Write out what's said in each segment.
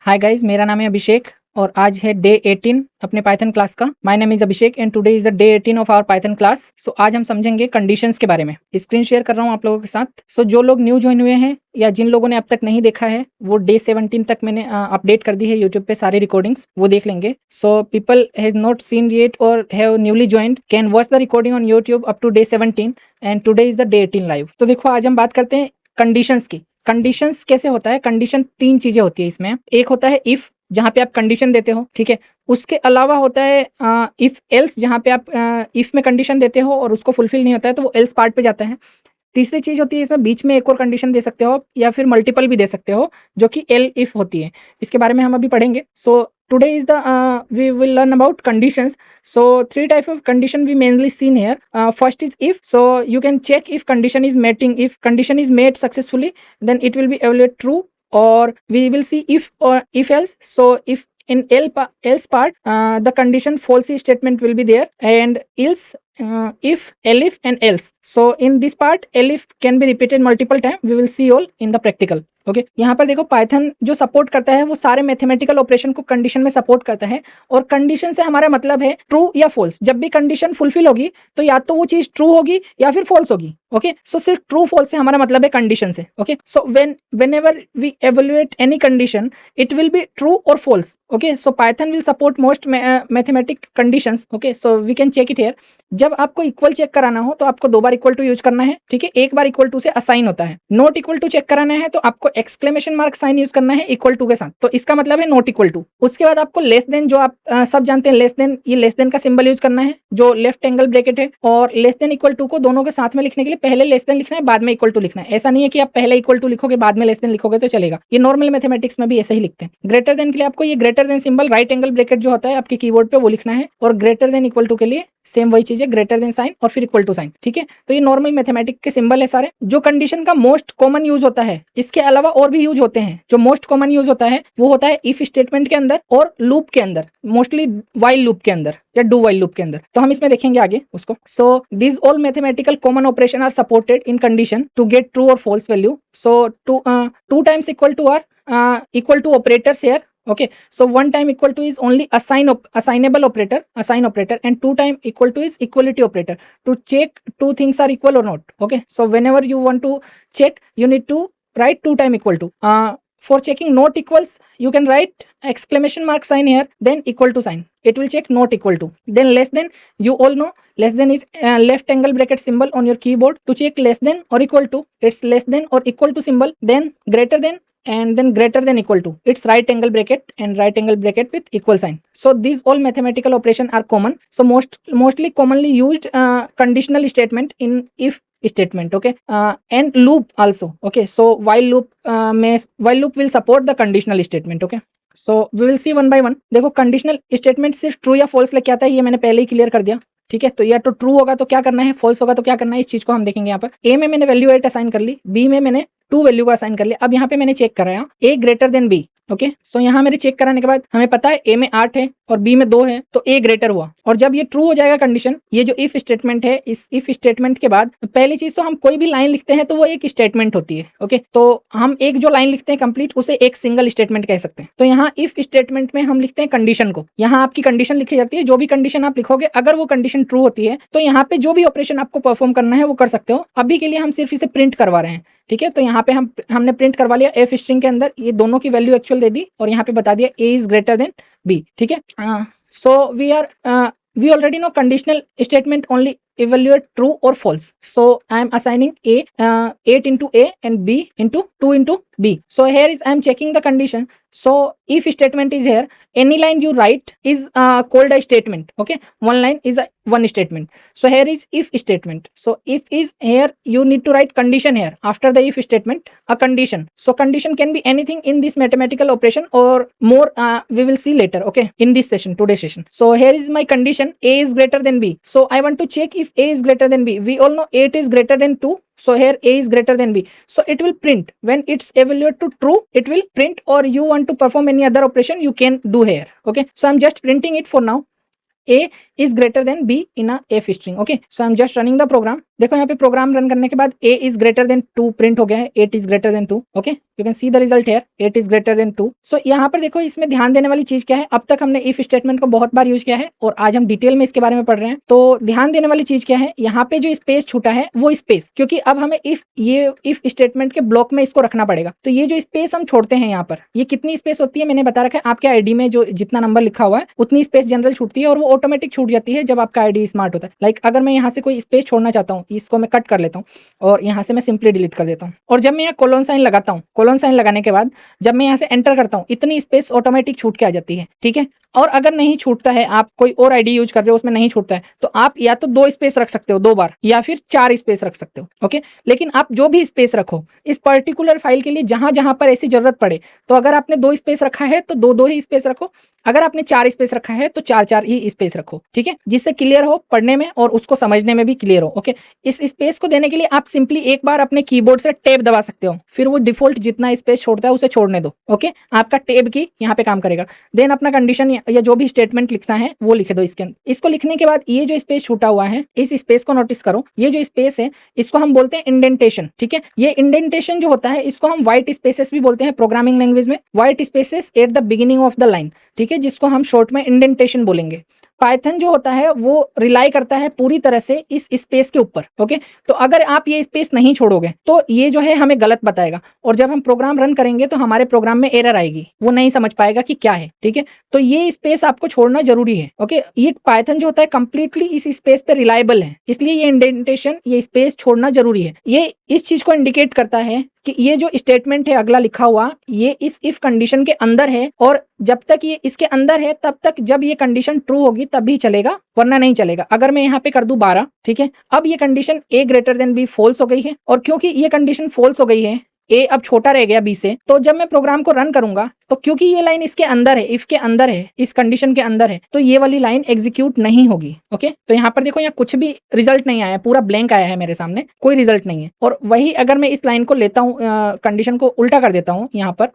Hi guys, मेरा नाम है अभिषेक और आज है डे 18 अपने पाइथन क्लास का। My name is Abhishek and today is the day 18 of our Python class. So आज हम समझेंगे कंडीशंस के बारे में। स्क्रीन शेयर कर रहा हूँ आप लोगों के साथ। सो जो लोग न्यू ज्वाइन हुए हैं या जिन लोगों ने अब तक नहीं देखा है, वो डे 17 तक मैंने अपडेट कर दी है यूट्यूब पे सारी रिकॉर्डिंग्स, वो देख लेंगे। So people has not seen yet और have newly joined can watch the recording on YouTube up to day 17 and today is the day 18 live. तो देखो, आज हम बात करते हैं कंडीशंस की। कंडीशंस कैसे होता है? कंडीशन तीन चीजें होती है इसमें। एक होता है इफ, जहां पे आप कंडीशन देते हो, ठीक है। उसके अलावा होता है इफ एल्स, जहां पे आप इफ में कंडीशन देते हो और उसको फुलफिल नहीं होता है तो वो एल्स पार्ट पे जाता है। तीसरी चीज होती है इसमें, बीच में एक और कंडीशन दे सकते हो या फिर मल्टीपल भी दे सकते हो, जो कि एल इफ होती है। इसके बारे में हम अभी पढ़ेंगे। So today is the we will learn about conditions. So three type of condition we mainly seen here. First is if. So you can check if condition is meeting. If condition is met successfully, then it will be evaluate true. Or we will see if or if else. So if in else part, the condition false statement will be there, and else if, elif and else. So in this part elif can be repeated multiple time. We will see all in the practical. Okay यहाँ पर देखो, Python जो support करता है वो सारे mathematical operation को condition में सपोर्ट करता है। और कंडीशन से हमारा मतलब है ट्रू या फॉल्स। जब भी कंडीशन फुलफिल होगी तो या तो वो चीज ट्रू होगी या फिर फॉल्स होगी। ओके, सो सिर्फ ट्रू फॉल्स से हमारा मतलब है कंडीशन से। Okay, so whenever we evaluate any condition, it will be true or false. Okay, so Python will support most mathematic conditions. Okay, so we can check it here. जब आपको equal check कराना हो तो आपको दो बार equal to use करना है, ठीक है। एक बार इक्वल टू से असाइन होता है। नॉट इक्वल टू चेक कराना है तो आपको एक्सक्लेमेशन मार्क साइन यूज करना है इक्वल टू के साथ, तो इसका मतलब है नॉट इक्वल टू। उसके बाद आपको लेस देन, जो आप सब जानते हैं लेस देन, ये लेस देन का सिंबल यूज करना है जो लेफ्ट एंगल ब्रैकेट है। और लेस देन इक्वल टू को दोनों के साथ में लिखने के लिए पहले लेस देन लिखना है, बाद में इक्वल टू लिखना है। ऐसा नहीं है कि आप पहले इक्वल टू लिखोगे बाद में लेस देन लिखोगे तो चलेगा। ये नॉर्मल मैथमेटिक्स में भी ऐसे ही लिखते हैं। ग्रेटर देन के लिए आपको ये greater than symbol, right angle bracket जो होता है आपके कीबोर्ड पे, वो लिखना है। और ग्रेटर देन इक्वल टू के लिए सेम वही चीज है, ग्रेटर देन साइन और फिर इक्वल टू साइन, ठीक है। तो ये नॉर्मल मैथमेटिक के सिंबल है सारे। जो कंडीशन का मोस्ट कॉमन यूज होता है, इसके अलावा और भी यूज होते हैं। जो मोस्ट कॉमन यूज होता है वो होता है इफ स्टेटमेंट के अंदर और लूप के अंदर, मोस्टली वाइल लूप के अंदर या डू वाइल लूप के अंदर। तो हम इसमें देखेंगे आगे उसको। So this all mathematical common operation are supported in condition to get true और false value. So two times equal to are equal to operators here. Okay, so one time equal to is only assignable operator, assign operator, and two time equal to is equality operator to check two things are equal or not. Okay, so whenever you want to check, you need to write two time equal to. For checking not equals, you can write exclamation mark sign here, then equal to sign. It will check not equal to. Then less than, you all know less than is left angle bracket symbol on your keyboard. To check less than or equal to, it's less than or equal to symbol, then greater than, and then greater than equal to, it's right angle bracket and right angle bracket with equal sign. So these all mathematical operation are common. So mostly commonly used conditional statement in if statement. Okay, and loop also. Okay, so while loop will support the conditional statement. Okay, so we will see one by one. देखो, conditional statement सिर्फ true या false लेके आता है, ये मैंने पहले ही clear कर दिया, ठीक है। तो या तो ट्रू होगा तो क्या करना है, फॉल्स होगा तो क्या करना है, इस चीज को हम देखेंगे यहाँ पर। ए में मैंने वैल्यू 8 असाइन कर ली, बी में मैंने 2 वैल्यू को असाइन कर लिया। अब यहाँ पे मैंने चेक कराया ए greater than B. Okay, so यहाँ मेरे चेक कराने के बाद हमें पता है ए में 8 है और बी में 2 है, तो ए ग्रेटर हुआ। और जब ये ट्रू हो जाएगा कंडीशन, ये जो इफ स्टेटमेंट है, इस इफ स्टेटमेंट के बाद पहली चीज तो हम कोई भी लाइन लिखते हैं तो वो एक स्टेटमेंट होती है। ओके, तो हम एक जो लाइन लिखते हैं कंप्लीट, उसे एक सिंगल स्टेटमेंट कह सकते हैं। तो यहाँ इफ स्टेटमेंट में हम लिखते हैं कंडीशन को। यहाँ आपकी कंडीशन लिखी जाती है, जो भी कंडीशन आप लिखोगे अगर वो कंडीशन ट्रू होती है तो यहाँ पे जो भी ऑपरेशन आपको परफॉर्म करना है वो कर सकते हो। अभी के लिए हम सिर्फ इसे प्रिंट करवा रहे हैं, ठीक है। तो यहाँ पे हमने प्रिंट करवा लिया एफ स्ट्रिंग के अंदर, ये दोनों की वैल्यू एक्चुअल दे दी और यहाँ पे बता दिया ए इज ग्रेटर देन बी, ठीक है। सो we already know conditional statement only evaluate true or false. So I am assigning a 8 into a and b into 2 into b. So here is I am checking the condition. So if statement is here, any line you write is called a statement. Okay, one line is one statement. So here is if statement. So if is here, you need to write condition here after the if statement, a condition. So condition can be anything in this mathematical operation or more, we will see later. Okay, in this session, today's session. So here is my condition, a is greater than b. So I want to check if a is greater than b. We all know 8 is greater than 2. So here a is greater than b. So it will print when it's evaluate to true, it will print, or you want to perform any other operation, you can do here. Okay, so I'm just printing it for now. A is greater than b in a f string. Okay, so I'm just running the program. देखो यहाँ पे program run करने के बाद a is greater than 2 print हो गया है, 8 is greater than 2. Okay, you can see the result here, 8 is greater then 2। सो यहाँ पर देखो इसमें ध्यान देने वाली चीज क्या है, अब तक हमने इफ स्टेटमेंट को बहुत बार यूज किया है और आज हम डिटेल में इसके बारे में पढ़ रहे हैं। तो ध्यान देने वाली चीज क्या है, यहाँ पे जो स्पेस छूटा है वो स्पेस, क्योंकि अब हमें इफ स्टेटमेंट के ब्लॉक में इसको रखना पड़ेगा। तो ये जो स्पेस हम छोड़ते हैं यहाँ पर, ये कितनी स्पेस होती है मैंने बता रखा है, आपके आईडी में जो जितना नंबर लिखा हुआ है उतनी स्पेस जनरल छूटती है और वो ऑटोमेटिक छूट जाती है जब आपका आईडी स्मार्ट होता है। लाइक अगर मैं यहाँ से कोई स्पेस छोड़ना चाहता हूँ, इसको मैं कट कर लेता हूँ और यहाँ से मैं सिंपली डिलीट कर देता हूँ, और जब मैं यहाँ कोलोन साइन लगाता हूँ, कोलोन साइन लगाने के बाद जब मैं यहाँ से एंटर करता हूँ, इतनी स्पेस ऑटोमेटिक छूट के आ जाती है। ठीक है, और अगर नहीं छूटता है, आप कोई और आईडी यूज कर रहे हो उसमें नहीं छूटता है, तो आप या तो 2 स्पेस रख सकते हो 2 बार, या फिर 4 स्पेस रख सकते हो। ओके, लेकिन आप जो भी स्पेस रखो इस पर्टिकुलर फाइल के लिए, जहां जहां पर ऐसी जरूरत पड़े, तो अगर आपने 2 स्पेस रखा है तो 2 ही स्पेस रखो, अगर आपने 4 स्पेस रखा है तो 4 ही स्पेस रखो। ठीक है, जिससे क्लियर हो पढ़ने में और उसको समझने में भी क्लियर हो। ओके, इस स्पेस को देने के लिए आप सिंपली एक बार अपने कीबोर्ड से टैब दबा सकते हो, फिर वो डिफॉल्ट जितना स्पेस छोड़ता है उसे छोड़ने दो। ओके, आपका टैब की यहाँ पे काम करेगा। देन अपना कंडीशन या जो भी स्टेटमेंट लिखना है वो लिख दो इसके अंदर। इसको लिखने के बाद ये जो स्पेस छूटा हुआ है, इस स्पेस को नोटिस करो, ये जो स्पेस है इसको हम बोलते हैं इंडेंटेशन। ठीक है, ये इंडेंटेशन जो होता है इसको हम व्हाइट स्पेसेस भी बोलते हैं प्रोग्रामिंग लैंग्वेज में, white spaces at the beginning of the line. ठीक है, जिसको हम शॉर्ट में इंडेंटेशन बोलेंगे। पाइथन जो होता है वो रिलाई करता है पूरी तरह से इस स्पेस के ऊपर। ओके, तो अगर आप ये स्पेस नहीं छोड़ोगे तो ये जो है हमें गलत बताएगा, और जब हम प्रोग्राम रन करेंगे तो हमारे प्रोग्राम में एरर आएगी, वो नहीं समझ पाएगा कि क्या है। ठीक है, तो ये स्पेस आपको छोड़ना जरूरी है। ओके, ये पाइथन जो होता है कंप्लीटली इस स्पेस पे रिलायबल है, इसलिए ये इंडेंटेशन, ये स्पेस छोड़ना जरूरी है। ये इस चीज को इंडिकेट करता है कि ये जो स्टेटमेंट है अगला लिखा हुआ, ये इस इफ कंडीशन के अंदर है, और जब तक ये इसके अंदर है तब तक जब ये कंडीशन ट्रू होगी तभी चलेगा, वरना नहीं चलेगा। अगर मैं यहाँ पे कर दूं 12, ठीक है, अब ये condition a greater than b false हो गई है, और क्योंकि ये कंडीशन फॉल्स हो गई है, a अब छोटा रह गया b से, तो जब मैं प्रोग्राम को रन करूंगा तो क्योंकि ये लाइन इसके अंदर है, इफ के अंदर है, इस कंडीशन के अंदर है, तो ये वाली लाइन एग्जीक्यूट नहीं होगी। ओके, तो यहाँ पर देखो, यहाँ कुछ भी रिजल्ट नहीं आया, पूरा ब्लैंक आया है मेरे सामने, कोई रिजल्ट नहीं है। और वही अगर मैं इस लाइन को लेता हूँ, कंडीशन को उल्टा कर देता हूँ, यहाँ पर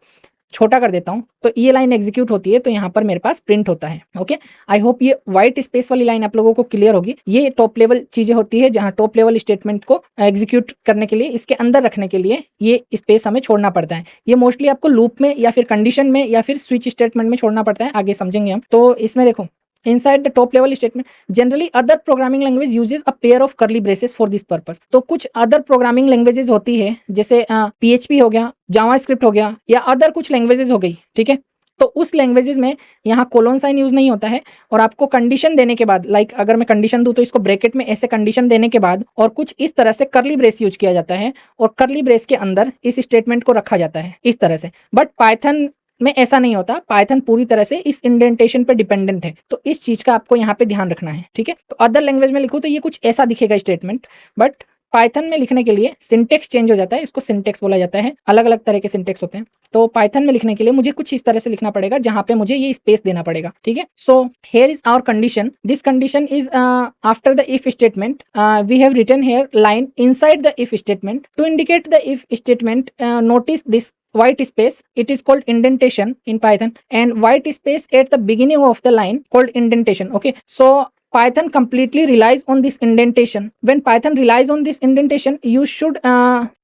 छोटा कर देता हूं, तो ये लाइन एग्जीक्यूट होती है, तो यहाँ पर मेरे पास प्रिंट होता है। ओके, आई होप ये व्हाइट स्पेस वाली लाइन आप लोगों को क्लियर होगी। ये टॉप लेवल चीजें होती है, जहां टॉप लेवल स्टेटमेंट को एग्जीक्यूट करने के लिए, इसके अंदर रखने के लिए ये स्पेस हमें छोड़ना पड़ता है। ये मोस्टली आपको लूप में या फिर कंडीशन में या फिर स्विच स्टेटमेंट में छोड़ना पड़ता है, आगे समझेंगे हम। तो इसमें देखो, inside the top level statement generally other programming language uses a pair of curly braces for this purpose। तो कुछ अदर प्रोग्रामिंग लैंग्वेजेस होती है, जैसे PHP हो गया, जावास्क्रिप्ट हो गया, या अदर कुछ लैंग्वेजेस हो गई। ठीक है, तो उस लैंग्वेजेस में यहाँ कोलोन साइन यूज नहीं होता है, और आपको कंडीशन देने के बाद, लाइक अगर मैं कंडीशन दूं तो इसको ब्रैकेट में ऐसे कंडीशन देने के बाद और कुछ इस तरह से कर्ली ब्रेस यूज किया जाता है, और कर्ली ब्रेस के अंदर इस स्टेटमेंट को रखा जाता है इस तरह से। बट पाइथन में ऐसा नहीं होता, पाइथन पूरी तरह से इस इंडेंटेशन पे डिपेंडेंट है, तो इस चीज का आपको यहाँ पे ध्यान रखना है। ठीक है, तो अदर लैंग्वेज में लिखो तो ये कुछ ऐसा दिखेगा स्टेटमेंट, बट पाइथन में लिखने के लिए सिंटेक्स चेंज हो जाता है, इसको सिंटेक्स बोला जाता है, अलग अलग तरह के सिंटेक्स होते हैं। तो पाइथन में लिखने के लिए मुझे कुछ इस तरह से लिखना पड़ेगा, जहां पे मुझे ये स्पेस देना पड़ेगा। ठीक है, so here is our condition, this condition is after the if statement, we have written here line inside the if statement to indicate the if statement, notice this white space, it is called indentation in Python, and white space at the beginning of the line called indentation. Okay, so Python completely relies on this indentation. When Python relies on this indentation, you should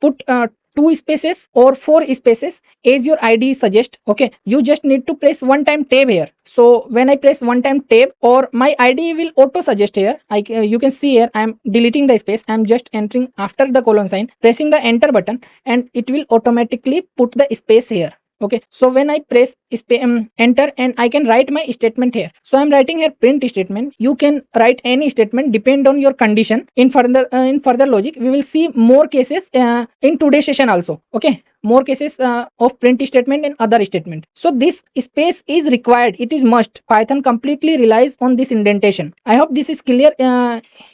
put 2 spaces or 4 spaces as your ID suggests. Okay, you just need to press one time tab here. So when I press one time tab, or my ID will auto suggest here. You can see here I am deleting the space, I am just entering after the colon sign, pressing the enter button, and it will automatically put the space here. Okay, so when I press enter, and I can write my statement here. So I am writing here print statement. You can write any statement depend on your condition. In further logic, we will see more cases in today's session also. Okay, more cases of print statement and other statement. So this space is required, it is must. Python completely relies on this indentation. I hope this is clear.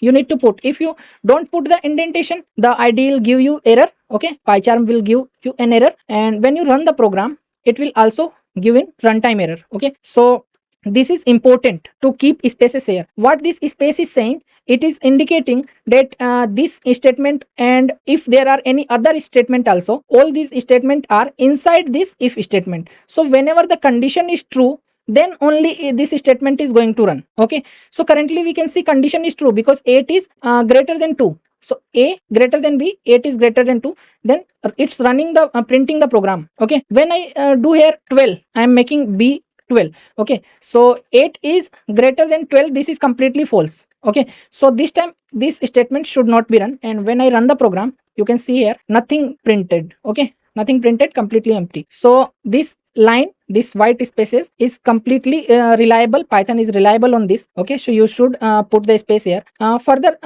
You need to put, if you don't put the indentation, the ID will give you error. Okay, PyCharm will give you an error, and when you run the program, it will also give in runtime error. Okay, so this is important to keep spaces here. What this space is saying, it is indicating that this statement, and if there are any other statement also, all these statements are inside this if statement. So whenever the condition is true, then only this statement is going to run. Okay, so currently we can see condition is true because 8 is greater than 2. So A greater than B, 8 is greater than 2, then it's running the printing the program. Okay, when I do here 12, I am making B 12. Okay, so 8 is greater than 12, this is completely false. Okay, so this time this statement should not be run, and when I run the program, you can see here nothing printed. Okay, nothing printed, completely empty. So this line, this white spaces is completely reliable. Python is reliable on this. Okay, so you should put the space here. Further,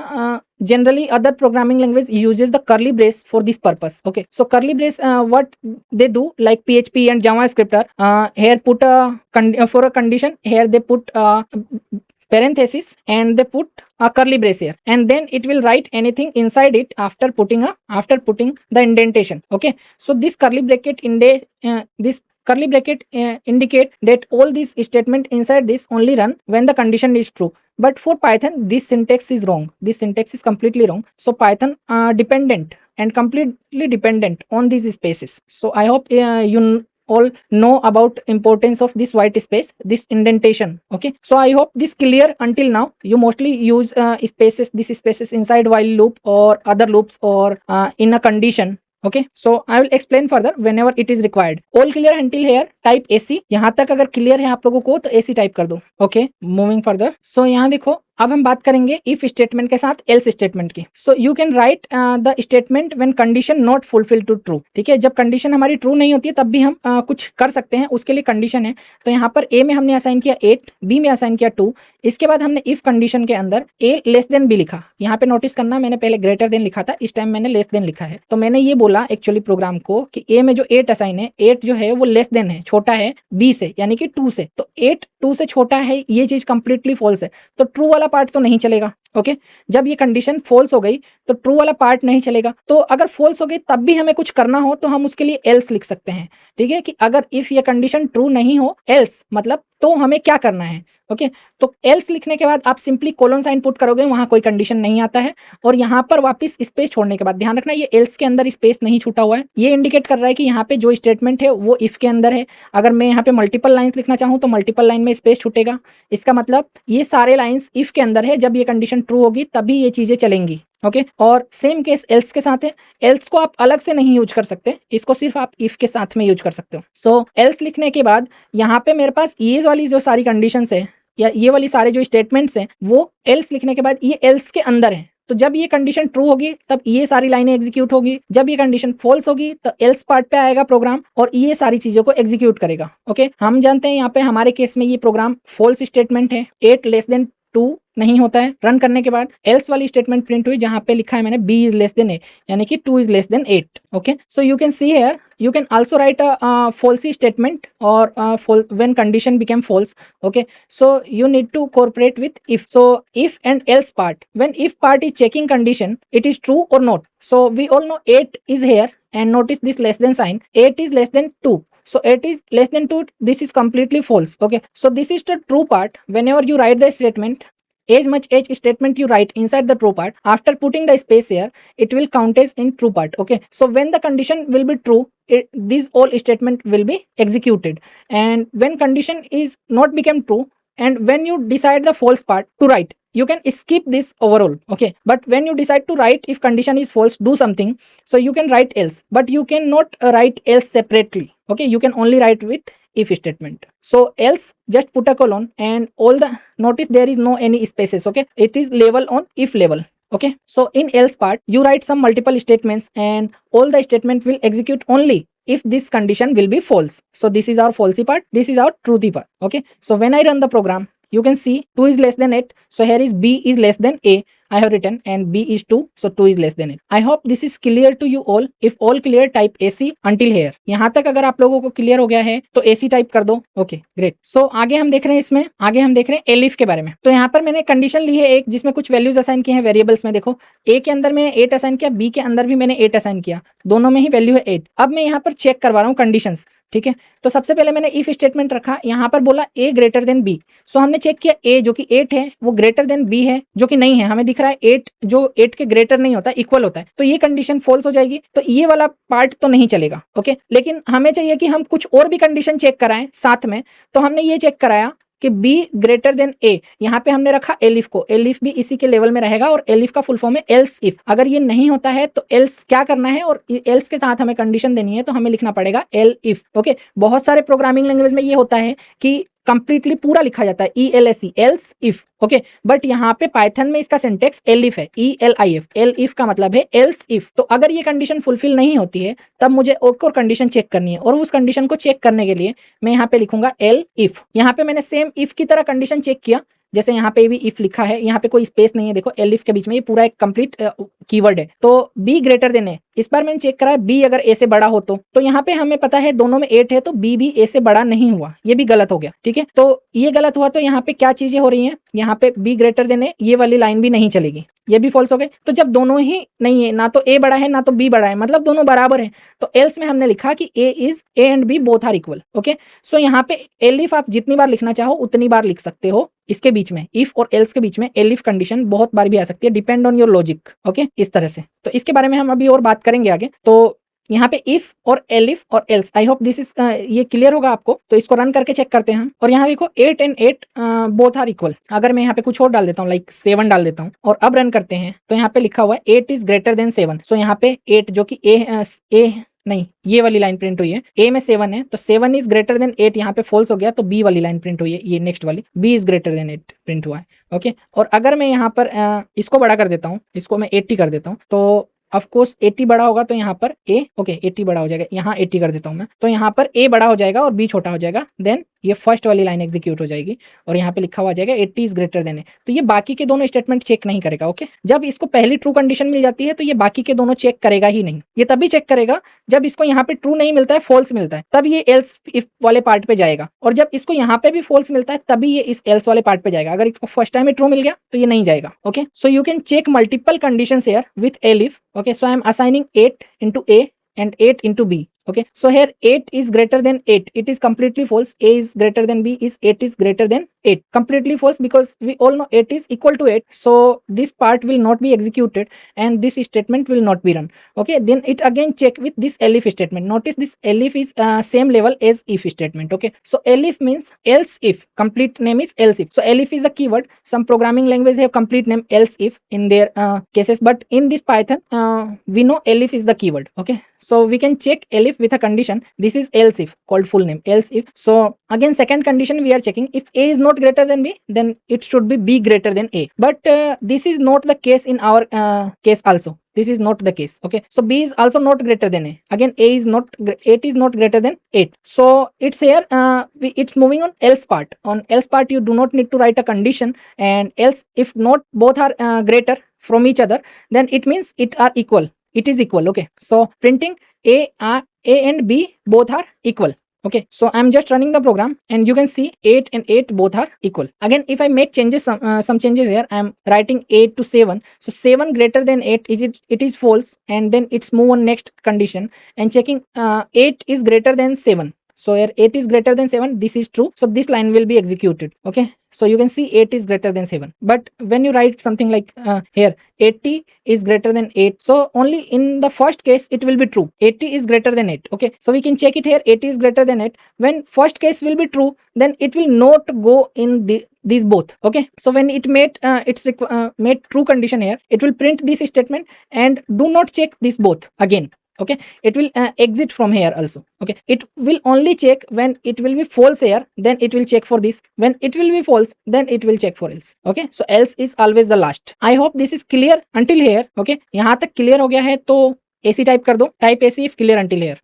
generally other programming language uses the curly brace for this purpose. Okay, so curly brace, what they do, like PHP and JavaScript are here put a for a condition, here they put parenthesis and they put a curly brace here, and then it will write anything inside it after putting the indentation. Okay, so this curly bracket indicate that all these statement inside this only run when the condition is true. But for Python, this syntax is wrong. This syntax is completely wrong. So Python dependent and completely dependent on these spaces. So I hope you all know about importance of this white space, this indentation. Okay, so I hope this clear. Until now you mostly use these spaces inside while loop or other loops or in a condition. Okay, so I will explain further whenever it is required. All clear until here? Type AC. यहाँ तक अगर clear है आप लोगों को तो AC type कर दो. Okay, moving further. सो यहाँ देखो, अब हम बात करेंगे इफ स्टेटमेंट के साथ एल्स स्टेटमेंट की. So you can write the statement when condition not fulfil to true. ठीक है, जब कंडीशन हमारी ट्रू नहीं होती है तब भी हम कुछ कर सकते हैं, उसके लिए कंडीशन है. तो यहाँ पर ए में हमने असाइन किया 8, बी में असाइन किया 2. इसके बाद हमने इफ कंडीशन के अंदर ए लेस देन बी लिखा. यहाँ पे नोटिस करना, मैंने पहले ग्रेटर देन लिखा था, इस टाइम मैंने लेस देन लिखा है. तो मैंने ये बोला एक्चुअली प्रोग्राम को कि ए में जो 8 असाइन है, 8 जो है वो लेस देन है, छोटा है बी से, यानी कि 2 से. तो 8 2 से छोटा है, ये चीज कंप्लीटली फॉल्स है, तो ट्रू वाला पार्ट तो नहीं चलेगा. ओके, जब ये कंडीशन फॉल्स हो गई तो ट्रू वाला पार्ट नहीं चलेगा. तो अगर फॉल्स हो गई तब भी हमें कुछ करना हो तो हम उसके लिए एल्स लिख सकते हैं. ठीक है, कि अगर इफ ये कंडीशन ट्रू नहीं हो, एल्स मतलब तो हमें क्या करना है. ओके, तो एल्स लिखने के बाद आप सिंपली कोलन साइन पुट करोगे, वहां कोई कंडीशन नहीं आता है. और यहाँ पर वापस स्पेस छोड़ने के बाद ध्यान रखना, ये एल्स के अंदर स्पेस नहीं छूटा हुआ है. ये इंडिकेट कर रहा है कि यहाँ पे जो स्टेटमेंट है वो इफ के अंदर है. अगर मैं यहाँ पे मल्टीपल लाइंस लिखना चाहूँ तो मल्टीपल लाइन में स्पेस छूटेगा. इसका मतलब ये सारे लाइंस इफ के अंदर है. जब ये कंडीशन ट्रू होगी तभी ये चीजें चलेंगी. ओके, और सेम केस एल्स के साथ है. एल्स को आप अलग से नहीं यूज कर सकते, इसको सिर्फ आप इफ के साथ में यूज कर सकते हो. सो एल्स लिखने के बाद यहाँ पे मेरे पास ये वाली जो सारी कंडीशंस है या ये वाली सारे जो स्टेटमेंट्स हैं वो एल्स लिखने के बाद ये एल्स के अंदर है. तो जब ये कंडीशन ट्रू होगी तब ये सारी लाइनें एग्जीक्यूट होगी. जब ये कंडीशन फॉल्स होगी तो एल्स पार्ट पे आएगा प्रोग्राम और ये सारी चीजों को एग्जीक्यूट करेगा. ओके, हम जानते हैं यहाँ पे हमारे केस में ये प्रोग्राम फॉल्स स्टेटमेंट है. 8 लेस देन 2 नहीं होता है. रन करने के बाद एल्स वाली स्टेटमेंट प्रिंट हुई जहां पे लिखा है मैंने b is less then a, यानी कि 2 is less then 8. Okay, so you can see here, you can also write a falsy statement or when condition became false. Okay, so you need to cooperate with if. So if and else part, when if part is checking condition, it is true or not. So we all know 8 is here, and notice this less than sign, 8 is less than 2. So 8 is less than 2, this is completely false. Okay, so this is the true part. Whenever you write the statement, as much as statement you write inside the true part, after putting the space here, it will count as in true part. Okay, so when the condition will be true, these all statement will be executed. And when condition is not become true, and when you decide the false part to write, you can skip this overall. Okay, but when you decide to write if condition is false, do something, so you can write else, but you cannot write else separately. Okay, you can only write with if statement. So else, just put a colon and all the, notice there is no any spaces. Okay, it is level on if level. Okay, so in else part you write some multiple statements and all the statement will execute only if this condition will be false. So this is our falsy part, this is our truthy part. Okay, so when I run the program, you can see 2 is less than 8, so here is b is less than a I have written, and b is 2, so 2 is less than 8. I hope this is clear to you all. If all clear, type AC until here. यहाँ तक अगर आप लोगों को clear हो गया है तो AC टाइप कर दो. Okay, great. सो आगे हम देख रहे हैं, इसमें आगे हम देख रहे हैं एलिफ के बारे में. तो यहाँ पर मैंने कंडीशन ली है एक, जिसमें कुछ वैल्यूज असाइन किए हैं वेरिएबल्स में. देखो, A के अंदर मैंने 8 असाइन किया, B के अंदर भी मैंने 8 असाइन किया, दोनों में ही वैल्यू है 8. अब मैं यहाँ पर चेक करवा रहा हूँ कंडीशंस. ठीक है, तो सबसे पहले मैंने इफ स्टेटमेंट रखा, यहाँ पर बोला a ग्रेटर देन b. सो हमने चेक किया a जो कि 8 है वो ग्रेटर देन b है जो कि नहीं है. हमें दिख रहा है 8 जो 8 के ग्रेटर नहीं होता, इक्वल होता है, तो ये कंडीशन फॉल्स हो जाएगी. तो ये वाला पार्ट तो नहीं चलेगा. ओके, लेकिन हमें चाहिए कि हम कुछ और भी कंडीशन चेक कराएं साथ में. तो हमने ये चेक कराया कि बी ग्रेटर देन ए, यहाँ पे हमने रखा एलिफ को, एलिफ भी इसी के लेवल में रहेगा और एलिफ का फुल फॉर्म है एल्स इफ। अगर ये नहीं होता है तो एल्स क्या करना है और एल्स के साथ हमें कंडीशन देनी है, तो हमें लिखना पड़ेगा एल इफ। ओके, बहुत सारे प्रोग्रामिंग लैंग्वेज में ये होता है कि कंप्लीटली पूरा लिखा जाता है ELSE, else if. Okay, but यहाँ पे पाइथन में इसका सिंटेक्स एलिफ है, ELIF, एल इफ का मतलब है एल्स इफ। तो अगर ये कंडीशन फुलफिल नहीं होती है तब मुझे एक और कंडीशन चेक करनी है, और उस कंडीशन को चेक करने के लिए मैं यहाँ पे लिखूंगा एल इफ। यहाँ पे मैंने सेम इफ की तरह कंडीशन चेक किया, जैसे यहाँ पे भी इफ लिखा है, यहाँ पे कोई स्पेस नहीं है, देखो एल इफ के बीच में ये पूरा एक कंप्लीट कीवर्ड है। तो बी ग्रेटर देन ए, इस बार मैंने चेक करा है बी अगर ए से बड़ा हो तो यहाँ पे हमें पता है दोनों में 8 है, तो बी भी ए से बड़ा नहीं हुआ, ये भी गलत हो गया। ठीक है, तो ये गलत हुआ, तो यहाँ पे क्या चीजें हो रही हैं, यहाँ पे बी ग्रेटर देन ए, ये वाली लाइन भी नहीं चलेगी, ये भी फॉल्स हो गए। तो जब दोनों ही नहीं है, ना तो ए बड़ा है ना तो बी बड़ा है, मतलब दोनों बराबर है, तो एल्स में हमने लिखा कि A and B both are equal. Okay, so यहाँ पे एलिफ आप जितनी बार लिखना चाहो उतनी बार लिख सकते हो। इसके बीच में इफ और एल्स के बीच में एलिफ कंडीशन बहुत बार भी आ सकती है, depend on your logic. Okay, इस तरह से, तो इसके बारे में हम अभी और बात करेंगे आगे। तो यहाँ पे इफ और एलिफ और else, I hope this is ये क्लियर होगा आपको। तो इसको रन करके चेक करते हैं हम, और यहाँ देखो 8 एंड 8 बोथ आर इक्वल। अगर मैं यहाँ पे कुछ और डाल देता हूँ, लाइक 7 डाल देता हूँ, और अब रन करते हैं, तो यहाँ पे लिखा हुआ है 8 इज ग्रेटर देन 7। सो यहाँ पे 8 जो कि ए नहीं, ये वाली लाइन प्रिंट हुई है, ए में 7 है, तो 7 इज ग्रेटर देन 8 यहाँ पे फॉल्स हो गया, तो बी वाली लाइन प्रिंट हुई है, ये नेक्स्ट वाली b is greater than 8 print हुआ है। ओके, और अगर मैं यहाँ पर इसको बड़ा कर देता हूँ, इसको मैं 80 कर देता हूँ, तो ऑफ कोर्स 80 बड़ा होगा, तो यहाँ पर ए, ओके 80 बड़ा हो जाएगा, यहाँ 80 कर देता हूँ मैं, तो यहाँ पर ए बड़ा हो जाएगा और बी छोटा हो जाएगा, देन ये फर्स्ट वाली लाइन एग्जीक्यूट हो जाएगी, और यहाँ पे लिखा हुआ जाएगा 80 इज ग्रेटर देन ए। तो ये बाकी के दोनों स्टेटमेंट चेक नहीं करेगा। ओके, जब इसको पहली ट्रू कंडीशन मिल जाती है तो ये बाकी के दोनों चेक करेगा ही नहीं, ये तभी चेक करेगा जब इसको यहाँ पे ट्रू नहीं मिलता है, फॉल्स मिलता है, तब ये एल्स इफ वाले पार्ट पे जाएगा, और जब इसको यहाँ पे भी फॉल्स मिलता है तभी ये इस एल्स वाले पार्ट पे जाएगा। अगर इसको फर्स्ट टाइम में ट्रू मिल गया तो ये नहीं जाएगा। Okay, so you can check multiple conditions here with elif. Okay, so I am assigning 8 into A and 8 into B. Okay, so here 8 is greater than 8, it is completely false. A is greater than B, is 8 is greater than 8, completely false, because we all know 8 is equal to 8, so this part will not be executed and this statement will not be run. Okay, then it again check with this elif statement. Notice this elif is same level as if statement. Okay, so elif means else if, complete name is else if. So elif is the keyword. Some programming language have complete name else if in their cases, but in this Python we know elif is the keyword. Okay, so we can check elif with a condition. This is else if, called full name else if. So again second condition we are checking, if A is not greater than B, then it should be B greater than A, but this is not the case in our case also. This is not the case. Okay, so B is also not greater than A. Again A is not, 8 is not greater than 8. So it's here it's moving on else part. On else part you do not need to write a condition, and else if not both are greater from each other, then it means it are equal, it is equal. Okay, so printing A and B both are equal. Okay, so I'm just running the program and you can see 8 and 8 both are equal. Again if I make changes, some changes here, I'm writing 8 to 7. So 7 greater than 8, it is false, and then it's move on next condition and checking 8 is greater than 7. So here 8 is greater than 7, this is true, so this line will be executed. Okay, so you can see 8 is greater than 7, but when you write something like here 80 is greater than 8, so only in the first case it will be true, 80 is greater than 8. Okay, so we can check it here, 80 is greater than 8. When first case will be true, then it will not go in these both. Okay, so when it made made true condition here, it will print this statement and do not check this both again. Okay, it will exit from here also. Okay, it will only check when it will be false here, then it will check for this. When it will be false, then it will check for else. Okay, so else is always the last. I hope this is clear until here. Okay, यहाँ तक clear हो गया है तो AC type कर दो, type AC if clear until here.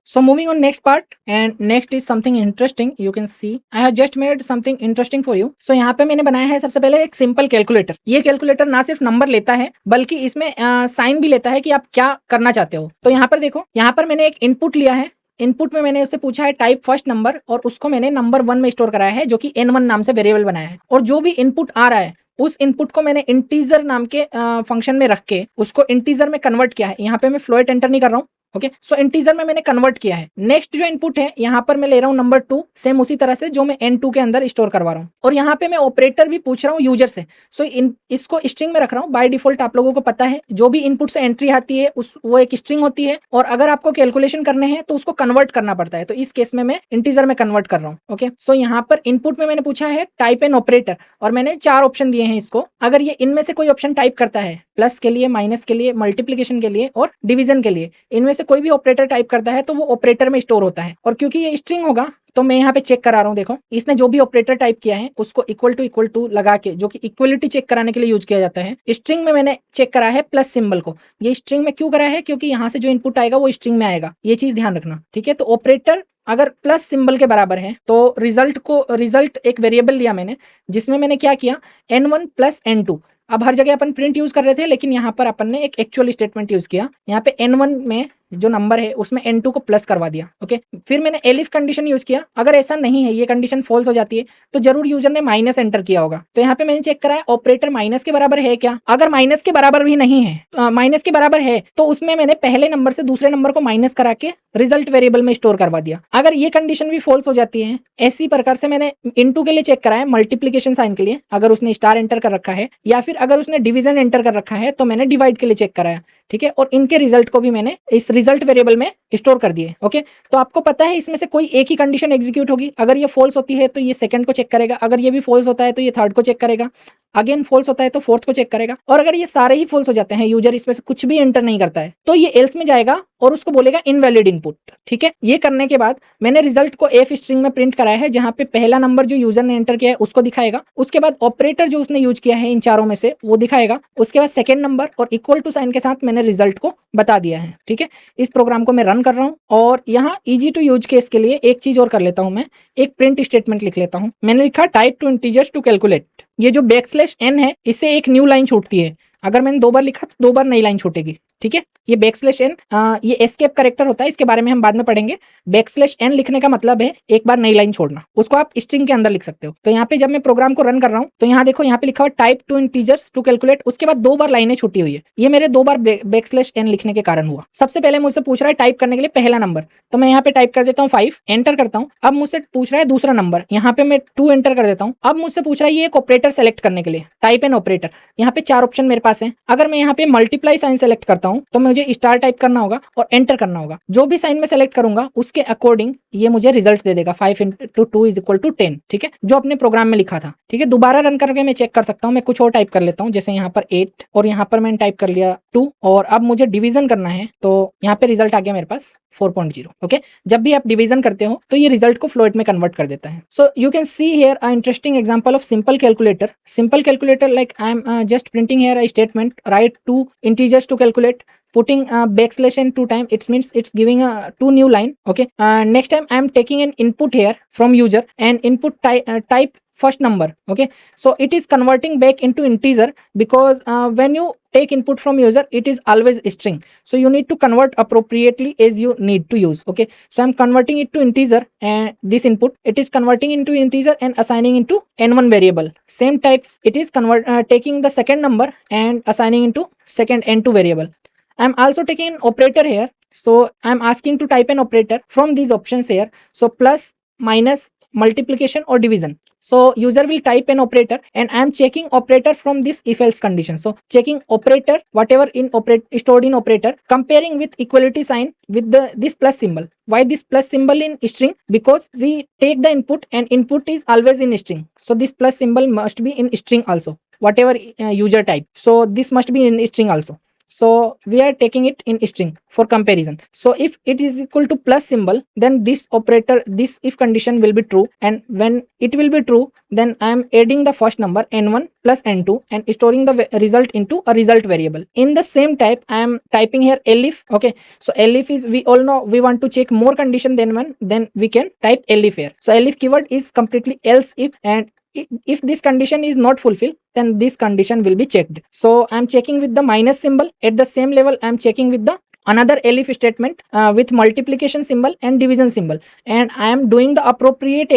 So moving on next part, and next is something interesting. You can see I have just made something interesting for you. So यहाँ पे मैंने बनाया है सबसे पहले एक सिंपल कैलकुलेटर. ये कैलकुलेटर ना सिर्फ नंबर लेता है बल्कि इसमें साइन भी लेता है कि आप क्या करना चाहते हो. तो यहाँ पर देखो, यहाँ पर मैंने एक इनपुट लिया है. इनपुट में मैंने उससे पूछा है टाइप फर्स्ट नंबर, और उसको मैंने नंबर 1 में स्टोर कराया है, जो कि n1 नाम से वेरिएबल बनाया है. और जो भी इनपुट आ रहा है उस इनपुट को मैंने इंटीजर नाम के फंक्शन में रख के उसको इंटीजर में कन्वर्ट किया है. यहाँ पे मैं फ्लोट एंटर नहीं कर रहा हूँ, ओके। सो इंटीजर में मैंने कन्वर्ट किया है। नेक्स्ट जो इनपुट है यहाँ पर मैं ले रहा हूँ नंबर 2, सेम उसी तरह से जो मैं n2 के अंदर स्टोर करवा रहा हूँ, और यहाँ पे मैं ऑपरेटर भी पूछ रहा हूँ यूजर से। सो इसको स्ट्रिंग में रख रहा हूँ। बाय डिफॉल्ट आप लोगों को पता है जो भी इनपुट से एंट्री आती है वो एक स्ट्रिंग होती है, और अगर आपको कैलकुलेशन करने हैं तो उसको कन्वर्ट करना पड़ता है। तो इस केस में मैं इंटीजर में कन्वर्ट कर रहा हूँ। ओके। सो यहाँ पर इनपुट में मैंने पूछा है टाइप एन ऑपरेटर, और मैंने 4 ऑप्शन दिए हैं इसको। अगर ये इनमें से कोई ऑप्शन टाइप करता है, प्लस के लिए, माइनस के लिए, मल्टीप्लीकेशन के लिए और डिवीजन के लिए, इनमें से कोई भी ऑपरेटर टाइप करता है तो वो ऑपरेटर में स्टोर होता है। और क्योंकि ये स्ट्रिंग होगा तो मैं यहाँ पे चेक करा रहा हूँ। देखो इसने जो भी ऑपरेटर टाइप किया है उसको इक्वल टू लगा के, जो कि इक्वलिटी चेक कराने के लिए यूज किया जाता है। स्ट्रिंग में मैंने चेक करा है प्लस सिंबल को। ये स्ट्रिंग में क्यों करा है? क्योंकि यहाँ से जो इनपुट आएगा वो स्ट्रिंग में आएगा, ये चीज ध्यान रखना, ठीक है। तो ऑपरेटर अगर प्लस सिंबल के बराबर है तो रिजल्ट एक वेरिएबल लिया मैंने, जिसमें मैंने क्या किया, n1 प्लस n2। अब हर जगह अपन प्रिंट यूज कर रहे थे, लेकिन यहाँ पर अपन ने एक एक्चुअल स्टेटमेंट यूज किया। यहाँ पे n1 में जो नंबर है उसमें n2 को प्लस करवा दिया। ओके। फिर मैंने एलिफ कंडीशन यूज किया। अगर ऐसा नहीं है, ये कंडीशन फॉल्स हो जाती है, तो जरूर यूजर ने माइनस एंटर किया होगा। तो यहाँ पे मैंने चेक करा है ऑपरेटर माइनस के बराबर है क्या। अगर माइनस के बराबर भी नहीं है, माइनस के बराबर है, तो उसमें मैंने पहले नंबर से दूसरे नंबर को माइनस करा के रिजल्ट वेरिएबल में स्टोर करवा दिया। अगर ये कंडीशन भी फॉल्स हो जाती है, ऐसी प्रकार से मैंने इनटू के लिए चेक करा है, मल्टीप्लीकेशन साइन के लिए अगर उसने स्टार एंटर कर रखा है, या फिर अगर उसने डिवीजन एंटर कर रखा है तो मैंने डिवाइड के लिए चेक कराया, ठीक है। और इनके रिजल्ट को भी मैंने इस रिजल्ट वेरिएबल में स्टोर कर दिए। ओके। तो आपको पता है इसमें से कोई एक ही कंडीशन एग्जीक्यूट होगी। अगर ये फॉल्स होती है तो ये सेकंड को चेक करेगा, अगर ये भी फॉल्स होता है तो ये थर्ड को चेक करेगा, अगेन फॉल्स होता है तो फोर्थ को चेक करेगा, और अगर ये सारे ही फॉल्स हो जाते हैं, यूजर इसमें से कुछ भी एंटर नहीं करता है, तो ये एल्स में जाएगा और उसको बोलेगा इनवैलिड इनपुट, ठीक है। ये करने के बाद मैंने रिजल्ट को एफ स्ट्रिंग में प्रिंट कराया है, जहां पे पहला नंबर जो यूजर ने एंटर किया है उसको दिखाएगा, उसके बाद ऑपरेटर जो उसने यूज किया है इन चारों में से वो दिखाएगा, उसके बाद सेकंड नंबर और इक्वल टू साइन के साथ मैंने रिजल्ट को बता दिया है, ठीक है। इस प्रोग्राम को मैं रन कर रहा हूँ, और यहाँ इजी टू यूज केस के लिए एक चीज और कर लेता हूँ, मैं एक प्रिंट स्टेटमेंट लिख लेता हूँ। मैंने लिखा type two integers to calculate. ये जो बैकस्लैश n है, इससे एक न्यू लाइन छूटती है। अगर मैंने 2 बार लिखा तो 2 बार नई लाइन छूटेगी, ठीक है। ये बैकस्लैश n ये एस्केप करेक्टर होता है, इसके बारे में हम बाद में पढ़ेंगे। बैकस्लैश n लिखने का मतलब है एक बार नई लाइन छोड़ना, उसको आप स्ट्रिंग के अंदर लिख सकते हो। तो यहाँ पे जब मैं प्रोग्राम को रन कर रहा हूँ तो यहाँ देखो, यहाँ पे लिखा हुआ type two integers to calculate, उसके बाद 2 बार लाइनें छूटी हुई है। ये मेरे 2 बार बैकस्लैश n लिखने के कारण हुआ। सबसे पहले मुझसे पूछ रहा है टाइप करने के लिए पहला नंबर, तो मैं यहाँ पे टाइप कर देता हूँ 5, एंटर करता हूँ। अब मुझसे पूछ रहा है दूसरा नंबर, यहाँ पे मैं 2 एंटर कर देता हूँ। अब मुझसे पूछ रहा है ये एक ऑपरेटर सेलेक्ट करने के लिए, टाइप एन ऑपरेटर। यहाँ पे 4 ऑप्शन मेरे पास है। अगर मैं यहाँ पे मल्टीप्लाई साइन सेलेक्ट करता हूँ तो मुझे स्टार टाइप करना होगा और एंटर करना होगा। जो भी साइन में सेलेक्ट करूंगा उसके अकॉर्डिंग ये मुझे रिजल्ट दे देगा, 5 × 2 = 10, ठीक है, जो अपने प्रोग्राम में लिखा था, ठीक है। दोबारा रन करके मैं चेक कर सकता हूँ, मैं कुछ और टाइप कर लेता हूँ, जैसे यहाँ पर 8 और यहाँ पर मैंने टाइप कर लिया 2, और अब मुझे डिवीजन करना है तो यहाँ पे रिजल्ट आ गया मेरे पास 4.0। ओके। जब भी आप डिवीजन करते हो तो ये रिजल्ट को फ्लोट में कन्वर्ट कर देता है। So you can see here a interesting example of simple calculator like I am just printing here a statement, write 2 integers to calculate, putting backslash n 2 times, it means it's giving a 2 new line. Okay. Next time I am taking an input here from user and input type first number. Okay. So it is converting back into integer, because when you take input from user it is always string, so you need to convert appropriately as you need to use. Okay. So I'm converting it to integer, and this input it is converting into integer and assigning into n1 variable. Same type it is taking the second number and assigning into second n2 variable. I'm also taking an operator here, so I'm asking to type an operator from these options here, so plus, minus, multiplication or division. So user will type an operator and I'm checking operator from this if else condition. So checking operator, whatever in stored in operator, comparing with equality sign with this plus symbol. Why this plus symbol in string? Because we take the input and input is always in string, so this plus symbol must be in string also, whatever user type, so this must be in string also. So we are taking it in string for comparison. So if it is equal to plus symbol, then this operator, this if condition will be true, and when it will be true, then I am adding the first number n1 plus n2 and storing the result into a result variable. In the same type, I am typing here elif. Okay. So elif is, we all know we want to check more condition than one, then we can type elif here. So elif keyword is completely else if, and if this condition is not fulfilled, then this condition will be checked. So I'm checking with the minus symbol. At the same level, I'm checking with the another elif statement with multiplication symbol and division symbol, and I am doing the appropriate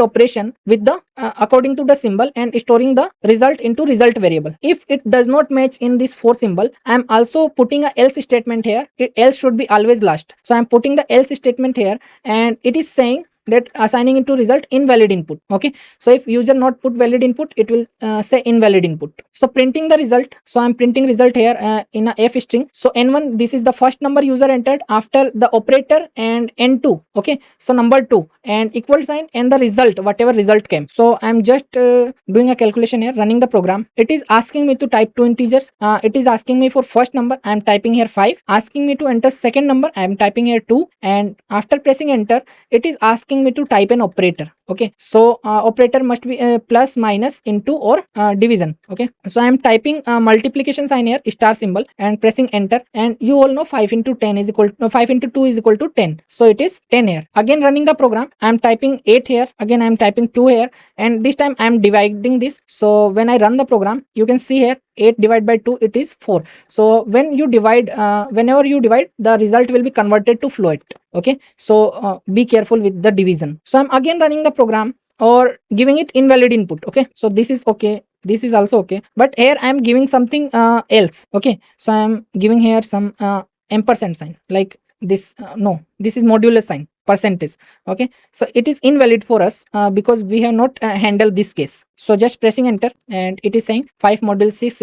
operation with the according to the symbol and storing the result into result variable. If it does not match in this 4 symbol, I am also putting a else statement here. Else should be always last, so I am putting the else statement here, and it is saying that assigning into result invalid input. Okay, so if user not put valid input, it will say invalid input. So printing the result, so I'm printing result here in a f string. So n1, this is the first number user entered after the operator, and n2, okay, so number 2 and equal sign and the result, whatever result came. So I'm just doing a calculation here, running the program. It is asking me to type 2 integers. It is asking me for first number, I'm typing here 5. Asking me to enter second number, I'm typing here 2, and after pressing enter, it is asking me to type an operator. Okay, so operator must be plus, minus, into, or division. Okay, so I am typing multiplication sign here, star symbol, and pressing enter, and you all know 5 into 10 is equal to 5 into 2 is equal to 10, so it is 10 here. Again running the program, I am typing 8 here, again I am typing 2 here, and this time I am dividing this. So when I run the program, you can see here 8 divided by 2, it is 4. So when you divide, whenever you divide, the result will be converted to float. Okay, so be careful with the division. So I'm again running the program or giving it invalid input. Okay, so this is okay, this is also okay, but here I am giving something else. Okay, so I am giving here some ampersand sign like this. No, this is modulus sign, percentage. Okay, so it is invalid for us because we have not handled this case. So just pressing enter, and it is saying 5 module 6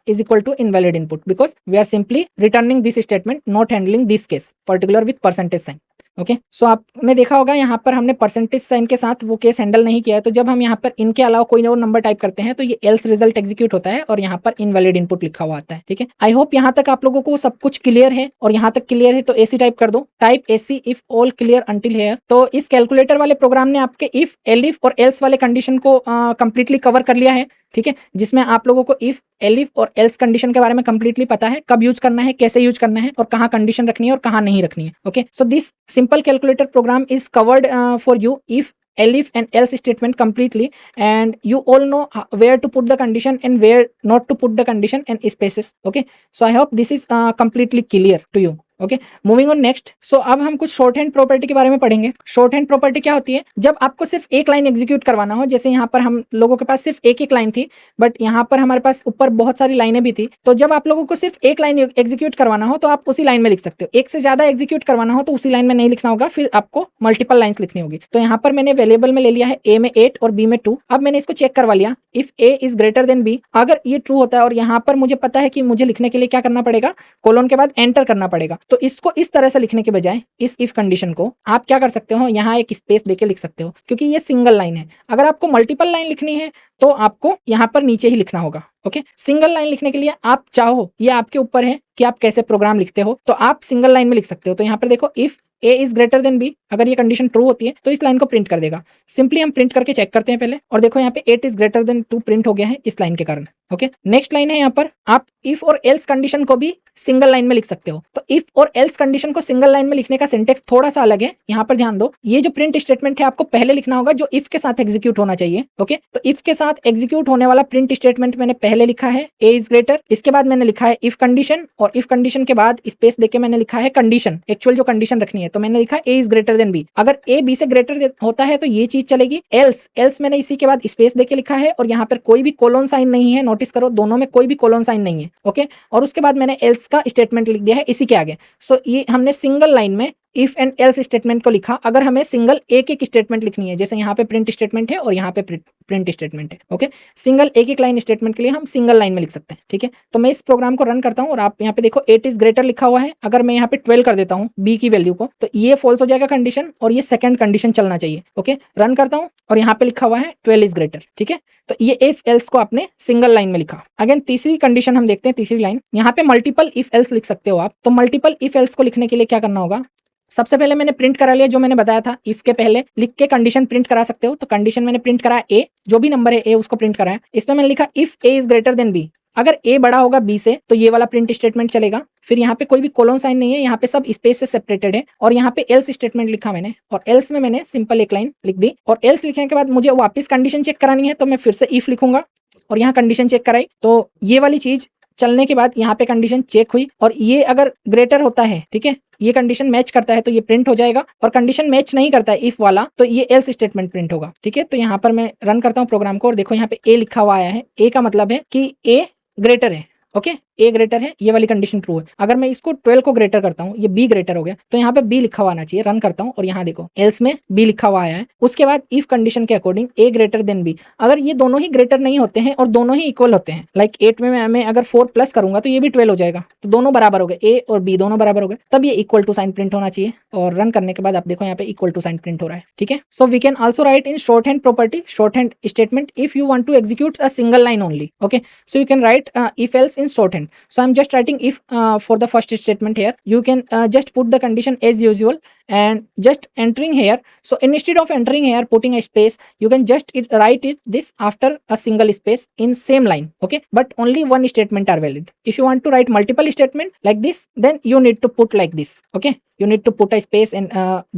is equal to invalid input, because we are simply returning this statement, not handling this case particular with percentage sign. Okay, so आपने देखा होगा यहाँ पर हमने percentage sign के साथ वो case handle नहीं किया है, तो जब हम यहाँ पर इनके अलावा कोई और नंबर टाइप करते हैं तो ये एल्स रिजल्ट एग्जीक्यूट होता है और यहाँ पर इनवैलिड इनपुट लिखा हुआ आता है। ठीक है, आई होप यहाँ तक आप लोगों को सब कुछ क्लियर है, और यहाँ तक क्लियर है तो एसी टाइप कर दो, type AC if all clear until here. तो इस कैलकुलेटर वाले प्रोग्राम ने आपके इफ, एलिफ और एल्स वाले कंडीशन को कंप्लीटली कवर कर लिया है। ठीक है, जिसमें आप लोगों को इफ, एलिफ और एल्स कंडीशन के बारे में कंप्लीटली पता है, कब यूज करना है, कैसे यूज करना है, और कहाँ कंडीशन रखनी है और कहाँ नहीं रखनी है। Okay, so this simple calculator program is covered for you if, elif and else statement completely, and you all know where to put the condition and where not to put the condition and spaces. Okay, so I hope this is completely clear to you. Okay, moving on next. So अब हम कुछ short hand property के बारे में पढ़ेंगे। Short hand property क्या होती है? जब आपको सिर्फ एक लाइन एग्जीक्यूट करवाना हो, जैसे यहाँ पर हम लोगों के पास सिर्फ एक लाइन थी, बट यहाँ पर हमारे पास ऊपर बहुत सारी लाइनें भी थी, तो जब आप लोगों को सिर्फ एक लाइन एग्जीक्यूट करवाना हो तो आप उसी लाइन में लिख सकते हो। एक से ज्यादा एग्जीक्यूट करवाना हो तो उसी लाइन में नहीं लिखना होगा, फिर आपको मल्टीपल लाइन्स लिखनी होगी। तो यहाँ पर मैंने वेरिएबल में ले लिया है ए में 8 और बी में 2। अब मैंने इसको चेक करवा लिया, if a is greater than b, अगर ये ट्रू होता है और यहाँ पर मुझे पता है कि मुझे लिखने के लिए क्या करना पड़ेगा, कोलोन के बाद एंटर करना पड़ेगा, तो इसको इस तरह से लिखने के बजाय इस इफ कंडीशन को आप क्या कर सकते हो, यहाँ एक स्पेस देके लिख सकते हो, क्योंकि ये सिंगल लाइन है। अगर आपको मल्टीपल लाइन लिखनी है तो आपको यहाँ पर नीचे ही लिखना होगा। ओके, सिंगल लाइन लिखने के लिए आप चाहो, ये आपके ऊपर है कि आप कैसे प्रोग्राम लिखते हो, तो आप सिंगल लाइन में लिख सकते हो। तो यहाँ पर देखो, if a is greater than b, अगर ये कंडीशन ट्रू होती है तो इस लाइन को प्रिंट कर देगा। सिंपली हम प्रिंट करके चेक करते हैं पहले, और देखो यहाँ पे 8 इज ग्रेटर देन 2 प्रिंट हो गया है इस लाइन के कारण। ओके, नेक्स्ट लाइन है, यहाँ पर आप इफ और एल्स कंडीशन को भी सिंगल लाइन में लिख सकते हो। तो इफ और एल्स कंडीशन को सिंगल लाइन में लिखने का सिंटेक्स थोड़ा सा अलग है। यहाँ पर ध्यान दो, ये जो प्रिंट स्टेटमेंट है आपको पहले लिखना होगा जो इफ के साथ एग्जीक्यूट होना चाहिए। ओके, तो इफ के साथ एग्जीक्यूट होने वाला प्रिंट स्टेटमेंट मैंने पहले लिखा है ए इज ग्रेटर, इसके बाद मैंने लिखा है इफ कंडीशन, और इफ कंडीशन के बाद स्पेस देके मैंने लिखा है कंडीशन, एक्चुअल जो कंडीशन रखनी है, तो मैंने लिखा ए इज ग्रेटर देन बी। अगर ए बी से ग्रेटर होता है तो ये चीज चलेगी। एल्स मैंने इसी के बाद स्पेस देके लिखा है, और यहाँ पर कोई भी कोलोन साइन नहीं है, नोटिस करो दोनों में कोई भी कोलोन साइन नहीं है। ओके, और उसके बाद मैंने एल्स का स्टेटमेंट लिख दिया है इसी के आगे। सो ये हमने सिंगल लाइन में इफ एंड एल्स स्टेटमेंट को लिखा। अगर हमें सिंगल एक स्टेटमेंट लिखनी है, जैसे यहाँ पे प्रिंट स्टेटमेंट है और यहाँ पे प्रिंट स्टेटमेंट है, ओके, सिंगल एक लाइन स्टेटमेंट के लिए हम सिंगल लाइन में लिख सकते हैं। ठीक है, तो मैं इस प्रोग्राम को रन करता हूँ, और आप यहाँ पे देखो 8 इज ग्रेटर लिखा हुआ है। अगर मैं यहाँ पे 12 कर देता हूँ बी की वैल्यू को, तो ये फॉल्स हो जाएगा कंडीशन, और ये सेकंड कंडीशन चलना चाहिए। ओके, रन करता हूँ और यहाँ पे लिखा हुआ है 12 इज ग्रेटर। ठीक है, तो ये इफ एल्स को आपने सिंगल लाइन में लिखा। अगेन तीसरी कंडीशन हम देखते हैं, तीसरी लाइन, यहाँ पे मल्टीपल इफ एल्स लिख सकते हो आप। तो मल्टीपल इफ एल्स को लिखने के लिए क्या करना होगा, सबसे पहले मैंने प्रिंट करा लिया जो मैंने बताया था, इफ के पहले लिख के कंडीशन प्रिंट करा सकते हो। तो कंडीशन मैंने प्रिंट करा ए, जो भी नंबर है ए उसको प्रिंट कराया। इसमें मैंने लिखा if a is greater than b, अगर ए बड़ा होगा बी से तो ये वाला प्रिंट स्टेटमेंट चलेगा। फिर यहाँ पे कोई भी कोलोन साइन नहीं है, यहाँ पे सब स्पेस से सेपरेटेड है, और यहाँ पे एल्स स्टेटमेंट लिखा मैंने, और एल्स में मैंने सिंपल एक लाइन लिख दी। और एल्स लिखने के बाद मुझे वापस कंडीशन चेक करानी है, तो मैं फिर से इफ लिखूंगा और यहाँ कंडीशन चेक कराई, तो ये वाली चीज चलने के बाद यहाँ पे कंडीशन चेक हुई और ये अगर ग्रेटर होता है, ठीक है, ये कंडीशन मैच करता है तो ये प्रिंट हो जाएगा, और कंडीशन मैच नहीं करता है इफ वाला तो ये एल्स स्टेटमेंट प्रिंट होगा, ठीक है। तो यहाँ पर मैं रन करता हूँ प्रोग्राम को और देखो यहाँ पे ए लिखा हुआ आया है। ए का मतलब है कि ए ग्रेटर है, ओके, ए ग्रेटर है, ये वाली कंडीशन ट्रू है। अगर मैं इसको 12 को ग्रेटर करता हूँ, ये बी ग्रेटर हो गया, तो यहाँ पे बी लिखा हुआ आना चाहिए। रन करता हूँ और यहाँ देखो एल्स में बी लिखा हुआ आया है। उसके बाद इफ कंडीशन के अकॉर्डिंग ए ग्रेटर देन बी, अगर ये दोनों ही ग्रेटर नहीं होते हैं और दोनों ही इक्वल होते हैं, लाइक 8 में मैं अगर 4 प्लस करूंगा तो ये भी 12 हो जाएगा, तो दोनों बराबर हो गए, ए और बी दोनों बराबर हो गए, तब ये इक्वल टू साइन प्रिंट होना चाहिए। और रन करने के बाद आप देखो यहाँ पे इक्वल टू साइन प्रिंट हो रहा है, ठीक है। So we can also write in short hand property, short hand statement if you want to execute a single line only, okay. So you can write if else in shorthand. So I'm just writing if for the first statement here. You can just put the condition as usual and just entering here. So instead of entering here putting a space, you can just write it this after a single space in same line, okay, but only one statement are valid. If you want to write multiple statement like this, then you need to put like this, okay, you need to put a space and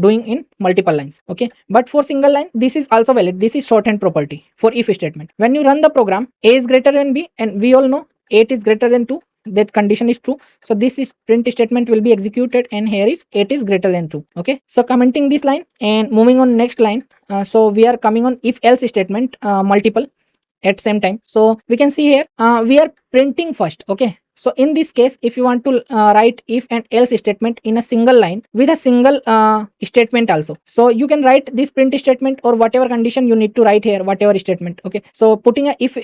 doing in multiple lines, okay. But for single line this is also valid. This is shorthand property for if statement. When you run the program, a is greater than b and we all know 8 is greater than 2, that condition is true. So this is print statement will be executed and here is 8 is greater than 2, okay. So commenting this line and moving on next line. So we are coming on if else statement, multiple at same time. So we can see here we are printing first, okay. So in this case if you want to write if and else statement in a single line with a single statement also, so you can write this print statement or whatever condition you need to write here, whatever statement, okay. So putting a if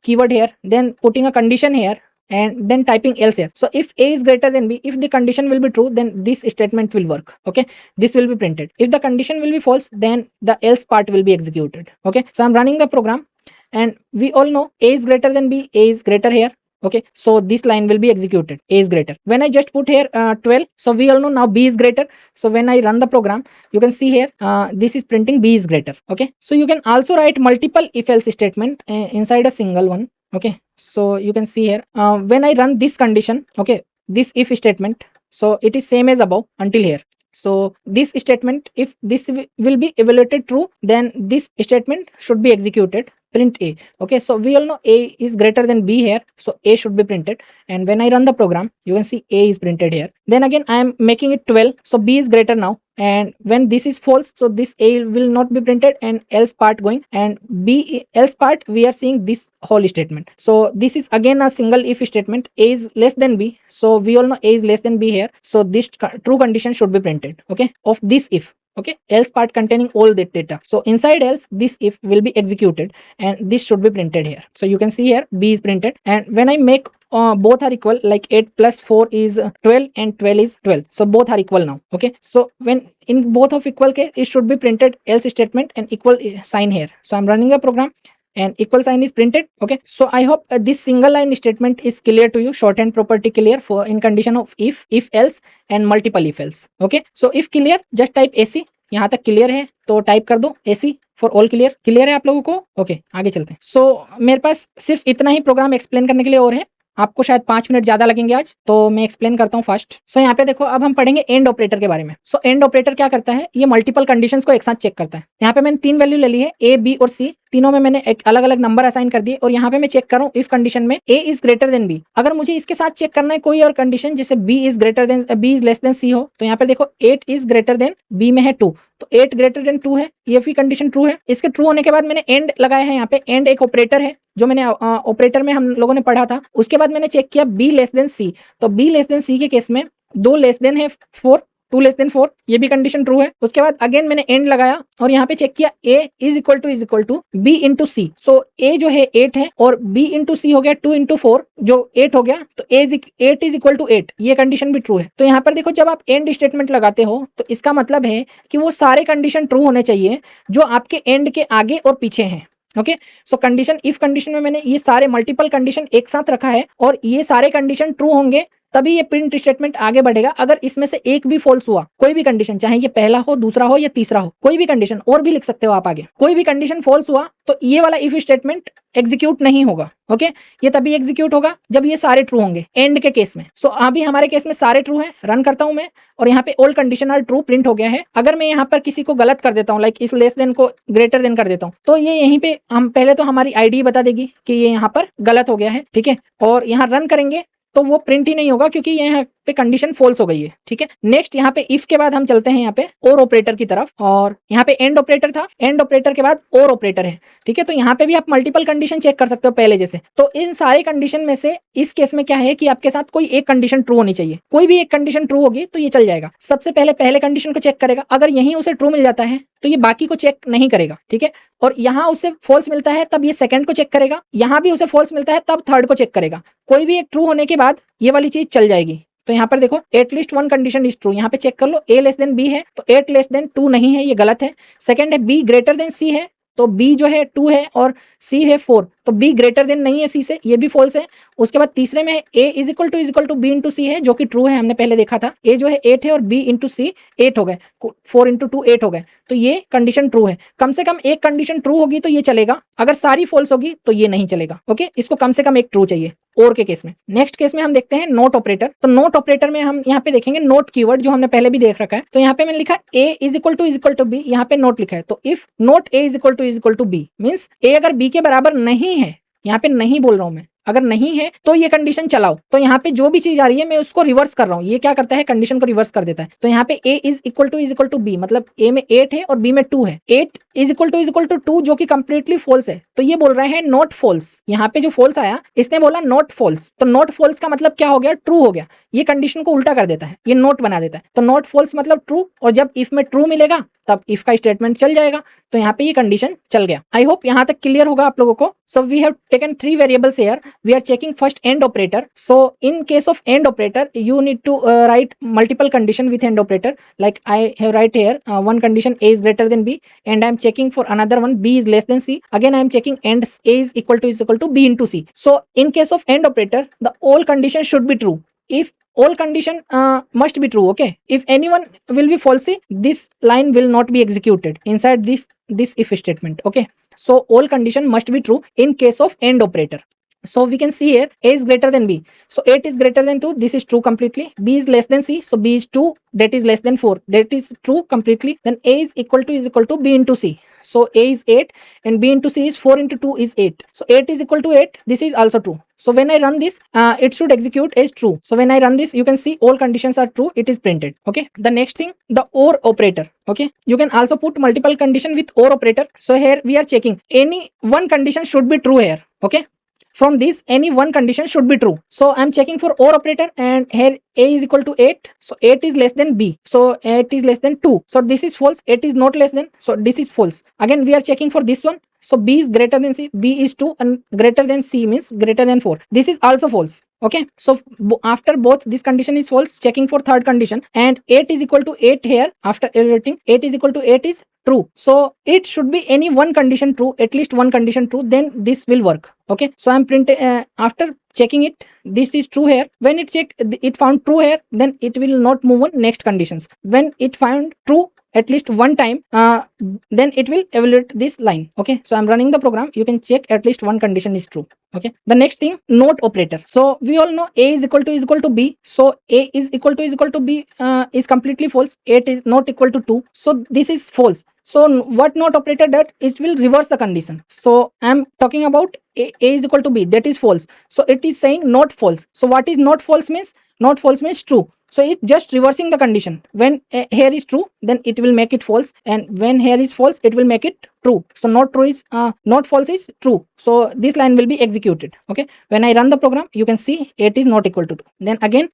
keyword here, then putting a condition here and then typing else here. So if a is greater than b, if the condition will be true, then this statement will work, okay, this will be printed. If the condition will be false, then the else part will be executed, okay. So I'm running the program and we all know a is greater than b, a is greater here, okay. So this line will be executed, a is greater. When I just put here 12, so we all know now b is greater. So when I run the program, you can see here this is printing b is greater, okay. So you can also write multiple if else statement inside a single one, okay. So you can see here when I run this condition, okay, this if statement, so it is same as above until here. So this statement, if this will be evaluated true, then this statement should be executed, print a, okay. So we all know a is greater than b here, so a should be printed, and when I run the program, you can see a is printed here. Then again I am making it 12, so b is greater now, and when this is false, so this a will not be printed and else part going, and b else part we are seeing this whole statement. So this is again a single if statement, a is less than b, so we all know a is less than b here, so this true condition should be printed, okay, of this if, okay, else part containing all that data. So inside else this if will be executed and this should be printed here. So you can see here b is printed, and when I make both are equal, like 8 plus 4 is 12 and 12 is 12, so both are equal now, okay. So when in both of equal case, it should be printed else statement and equal sign here. So I'm running the program and equal sign is printed, okay. So I hope this single line statement is clear to you, shorthand property clear for in condition of if else and multiple if else, okay. So if clear, just type AC, यहाँ तक clear है तो type कर दो AC for all clear. Clear है आप लोगों को, ओके आगे चलते हैं। सो मेरे पास सिर्फ इतना ही प्रोग्राम एक्सप्लेन करने के लिए और है, आपको शायद 5 मिनट ज्यादा लगेंगे आज, तो मैं एक्सप्लेन करता हूँ फास्ट। सो यहाँ पे देखो, अब हम पढ़ेंगे एंड ऑपरेटर के बारे में। सो एंड ऑपरेटर क्या करता है, ये मल्टीपल कंडीशंस को एक साथ चेक करता है। यहाँ पे मैंने 3 वैल्यू ले ली है, ए बी और सी, तीनों में मैंने एक अलग अलग नंबर असाइन कर दिए, और यहाँ पे मैं चेक कर रहा हूँ इफ कंडीशन में ए इज ग्रेटर देन बी। अगर मुझे इसके साथ चेक करना है कोई और कंडीशन, जैसे B is greater than B is less than C हो, तो यहाँ पे देखो 8 इज ग्रेटर देन बी में है 2, तो 8 ग्रेटर देन 2 है, ये भी कंडीशन ट्रू है। इसके ट्रू होने के बाद मैंने एंड लगाया है, यहाँ पे एंड एक ऑपरेटर है जो मैंने ऑपरेटर में हम लोगों ने पढ़ा था। उसके बाद मैंने चेक किया बी लेस देन सी, तो बी लेस देन सी के केस में 2 लेस देन है 4, 2 लेस देन 4, ये भी कंडीशन ट्रू है। उसके बाद अगेन मैंने एंड लगाया और यहाँ पे चेक किया A is equal to B into C. So A जो है 8 है और बी इंटू सी हो गया 2 इंटू 4 जो 8 हो गया, तो 8 इज इक्वल टू 8, ये कंडीशन भी ट्रू है। तो यहाँ पर देखो, जब आप एंड स्टेटमेंट लगाते हो तो इसका मतलब है कि वो सारे कंडीशन ट्रू होने चाहिए जो आपके एंड के आगे और पीछे हैं, okay. So condition if condition में मैंने ये सारे मल्टीपल कंडीशन एक साथ रखा है और ये सारे कंडीशन ट्रू होंगे तभी ये प्रिंट स्टेटमेंट आगे बढ़ेगा। अगर इसमें से एक भी फॉल्स हुआ, कोई भी कंडीशन, चाहे ये पहला हो, दूसरा हो या तीसरा हो, कोई भी कंडीशन और भी लिख सकते हो आप आगे, कोई भी कंडीशन फॉल्स हुआ तो ये वाला इफ स्टेटमेंट एग्जीक्यूट नहीं होगा। ओके, ये तभी एग्जीक्यूट होगा जब ये सारे ट्रू होंगे एंड के केस में। सो अभी हमारे केस में सारे ट्रू हैं, रन करता हूं मैं और यहाँ पे all condition are true print हो गया है। अगर मैं यहाँ पर किसी को गलत कर देता हूँ, लाइक इस लेस देन को ग्रेटर देन कर देता हूँ, तो ये यहीं पे हम पहले तो हमारी आईडी बता देगी कि ये यहाँ पर गलत हो गया है, ठीक है। और यहाँ रन करेंगे तो वो प्रिंट ही नहीं होगा क्योंकि यहाँ पे कंडीशन फॉल्स हो गई है, ठीक है। नेक्स्ट यहाँ पे इफ के बाद हम चलते हैं यहाँ पे और ऑपरेटर की तरफ, और यहाँ पे एंड ऑपरेटर था, एंड ऑपरेटर के बाद और ऑपरेटर है, ठीक है। तो यहाँ पे भी आप मल्टीपल कंडीशन चेक कर सकते हो पहले जैसे। तो इन सारे कंडीशन में से इस केस में क्या है कि आपके साथ कोई एक कंडीशन ट्रू होनी चाहिए, कोई भी एक कंडीशन ट्रू होगी तो ये चल जाएगा। सबसे पहले कंडीशन को चेक करेगा, अगर यहीं उसे ट्रू मिल जाता है तो ये बाकी को चेक नहीं करेगा, ठीक है। और यहाँ उसे फॉल्स मिलता है तब ये सेकंड को चेक करेगा, यहाँ भी उसे फॉल्स मिलता है तब थर्ड को चेक करेगा। कोई भी एक ट्रू होने के बाद ये वाली चीज चल जाएगी। तो यहाँ पर देखो at least one condition is true, यहाँ पे चेक कर लो a लेस देन b है तो 8 लेस देन 2 नहीं है, ये गलत है। सेकंड है b ग्रेटर देन c है तो b जो है 2 है और c है 4, तो b ग्रेटर देन नहीं है c से, ये भी फॉल्स है। उसके बाद तीसरे में a is equal to b into C है जो कि ट्रू है, हमने पहले देखा था। a जो है 8 है और b इंटू सी 8 हो गए, 4 इंटू 2 8 हो गए, तो ये कंडीशन ट्रू है। कम से कम एक कंडीशन ट्रू होगी तो ये चलेगा, अगर सारी फॉल्स होगी तो ये नहीं चलेगा। ओके, इसको कम से कम एक ट्रू चाहिए और के केस में। नेक्स्ट केस में हम देखते हैं नोट ऑपरेटर। तो नोट ऑपरेटर में हम यहाँ पे देखेंगे नोट कीवर्ड जो हमने पहले भी देख रखा है। तो यहाँ पे मैंने लिखा a is equal to b, यहाँ पे नोट लिखा है। तो if not a is equal to b means a अगर b के बराबर नहीं है, यहाँ पे नहीं बोल रहा हूं मैं, अगर नहीं है तो ये कंडीशन चलाओ। तो यहाँ पे जो भी चीज आ रही है मैं उसको रिवर्स कर रहा हूँ, ये क्या करता है कंडीशन को रिवर्स कर देता है। तो यहाँ पे a is equal to b मतलब a में 8 है और b में 2 है। 8 इज इक्वल टू 2 जो कि कंप्लीटली फॉल्स है, तो ये बोल रहे हैं नॉट फॉल्स। यहाँ पे जो फॉल्स आया इसने बोला नॉट फॉल्स, तो नॉट फॉल्स का मतलब क्या हो गया, ट्रू हो गया। ये कंडीशन को उल्टा कर देता है, ये नोट बना देता है। तो नॉट फॉल्स मतलब ट्रू, और जब इफ में ट्रू मिलेगा तब इफ का स्टेटमेंट चल जाएगा। तो यहाँ पे ये कंडीशन चल गया। आई होप यहाँ तक क्लियर होगा आप लोगों को। So we have taken 3 variables here, we are checking first and operator. So in case of and operator you need to write multiple condition with end operator, like I have write here one condition a is greater than b and I am checking for another one b is less than c, again I am checking and a is equal to b into c. So in case of end operator the all condition should be true. If all condition must be true, okay, if anyone will be falsy this line will not be executed inside this if statement. Okay, so all condition must be true in case of end operator. So we can see here a is greater than b, so 8 is greater than 2, this is true completely. B is less than c, so b is 2, that is less than 4, that is true completely. Then a is equal to b into c, so a is 8 and b into c is 4 into 2 is 8, so 8 is equal to 8, this is also true. So when I run this it should execute as true. So when I run this you can see all conditions are true, it is printed. Okay, the next thing, the or operator. Okay, you can also put multiple condition with or operator. So here we are checking any one condition should be true here. Okay, from this any one condition should be true. So I am checking for or operator and here a is equal to 8, so 8 is less than b, so 8 is less than 2, so this is false. 8 is not less than, so this is false. Again we are checking for this one, so b is greater than c, b is 2 and greater than c means greater than 4, this is also false. Okay, so after both this condition is false, checking for third condition and 8 is equal to 8 here, after iterating 8 is equal to 8 is true. So it should be any one condition true, at least one condition true, then this will work. Okay, so I'm printing after checking it, this is true here. When it check it found true here, then it will not move on next conditions. When it found true at least one time then it will evaluate this line. Okay, so I'm running the program, you can check at least one condition is true. Okay, the next thing, note operator. So we all know a is equal to b, so a is equal to b is completely false. 8 is not equal to 2, so this is false. So what not operator does, it will reverse the condition. So I'm talking about a is equal to b, that is false, so it is saying not false. So what is not false means, not false means true. So it just reversing the condition. When here is true, then it will make it false, and when here is false, it will make it true. So not true is not false is true. So this line will be executed. Okay, when I run the program, you can see 8 is not equal to 2. Then again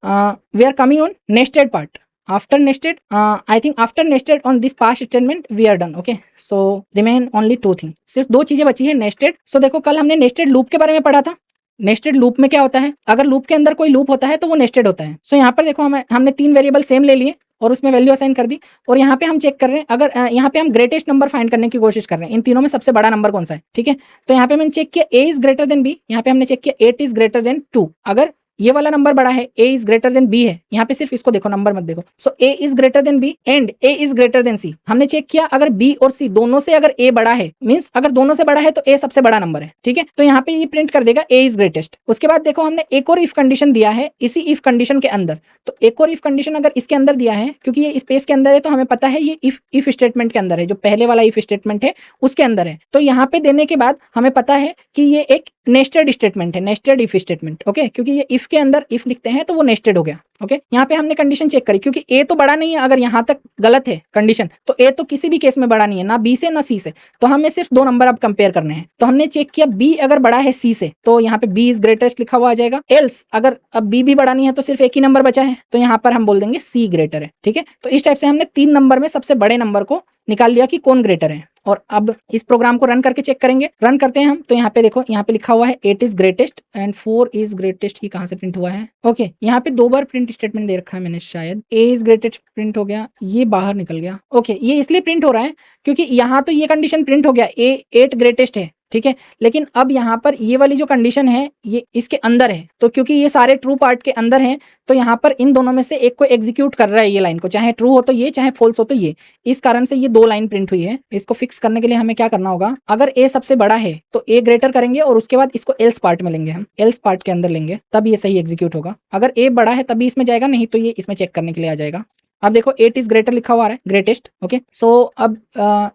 we are coming on nested part. After nested, I think after nested on this pass statement we are done. Okay, so remain only 2 things. सिर्फ 2 चीजें बची है nested. So देखो कल हमने nested loop के बारे में पढ़ा था। नेस्टेड लूप में क्या होता है, अगर लूप के अंदर कोई लूप होता है तो वो नेस्टेड होता है। सो यहाँ पर देखो हमने 3 वेरिएबल सेम ले लिए और उसमें वैल्यू असाइन कर दी, और यहाँ पे हम चेक कर रहे हैं, अगर यहाँ पे हम ग्रेटेस्ट नंबर फाइंड करने की कोशिश कर रहे हैं, इन तीनों में सबसे बड़ा नंबर कौन सा है। ठीक है, तो यहाँ पे मैंने चेक किया a is greater than b, यहाँ पे हमने चेक किया 8 इज ग्रेटर देन 2। अगर ये वाला नंबर बड़ा है, a is greater than b है, यहाँ पे सिर्फ इसको देखो, नंबर मत देखो। सो a is greater than b and a is greater then c। हमने चेक किया अगर b और c दोनों से अगर a बड़ा है, मींस अगर दोनों से बड़ा है तो a सबसे बड़ा नंबर है, ठीक है। तो यहाँ पे ये प्रिंट कर देगा a इज ग्रेटेस्ट। उसके बाद देखो हमने एक और इफ कंडीशन दिया है इसी इफ कंडीशन के अंदर। तो एक और इफ कंडीशन अगर इसके अंदर दिया है, क्योंकि ये स्पेस के अंदर है तो हमें पता है ये इफ स्टेटमेंट के अंदर है, जो पहले वाला इफ स्टेटमेंट है उसके अंदर है। तो यहाँ पे देने के बाद हमें पता है कि ये एक नेस्टेड स्टेटमेंट है, नेस्टेड इफ स्टेटमेंट, ओके। क्योंकि ये इफ के अंदर इफ लिखते हैं तो वो नेस्टेड हो गया, ओके। यहाँ पे हमने कंडीशन चेक करी, क्योंकि ए तो बड़ा नहीं है, अगर यहाँ तक गलत है कंडीशन तो ए तो किसी भी केस में बड़ा नहीं है, ना बी से ना सी से। तो हमें सिर्फ दो नंबर अब कंपेयर करने हैं। तो हमने चेक किया बी अगर बड़ा है सी से तो यहाँ पे बी इज ग्रेटेस्ट लिखा हुआ आ जाएगा। एल्स अगर अब बी भी बड़ा नहीं है तो सिर्फ एक ही नंबर बचा है, तो यहाँ पर हम बोल देंगे सी ग्रेटर है, ठीक है। तो इस टाइप से हमने 3 नंबर में सबसे बड़े नंबर को निकाल लिया कि कौन ग्रेटर है। और अब इस प्रोग्राम को रन करके चेक करेंगे। रन करते हैं हम, तो यहाँ पे देखो, यहाँ पे लिखा हुआ है 8 is greatest and 4 is greatest. ये कहाँ से प्रिंट हुआ है? ओके, यहाँ पे 2 बार प्रिंट स्टेटमेंट दे रखा है मैंने, शायद a इज ग्रेटेस्ट प्रिंट हो गया, ये बाहर निकल गया। ओके, ये इसलिए प्रिंट हो रहा है क्योंकि यहाँ तो ये कंडीशन प्रिंट हो गया a 8 ग्रेटेस्ट है, ठीक है। लेकिन अब यहाँ पर ये वाली जो कंडीशन है ये इसके अंदर है, तो क्योंकि ये सारे ट्रू पार्ट के अंदर हैं तो यहाँ पर इन दोनों में से एक को एग्जीक्यूट कर रहा है ये लाइन को, चाहे ट्रू हो तो ये, चाहे फॉल्स हो तो ये। इस कारण से ये 2 लाइन प्रिंट हुई है। इसको फिक्स करने के लिए हमें क्या करना होगा, अगर a सबसे बड़ा है तो a ग्रेटर करेंगे और उसके बाद इसको एल्स पार्ट में लेंगे, हम एल्स पार्ट के अंदर लेंगे, तब ये सही एग्जीक्यूट होगा। अगर a बड़ा है तभी इसमें जाएगा, नहीं तो ये इसमें चेक करने के लिए आ जाएगा। अब देखो 8 इज ग्रेटर लिखा हुआ है, ग्रेटेस्ट, ओके। सो अब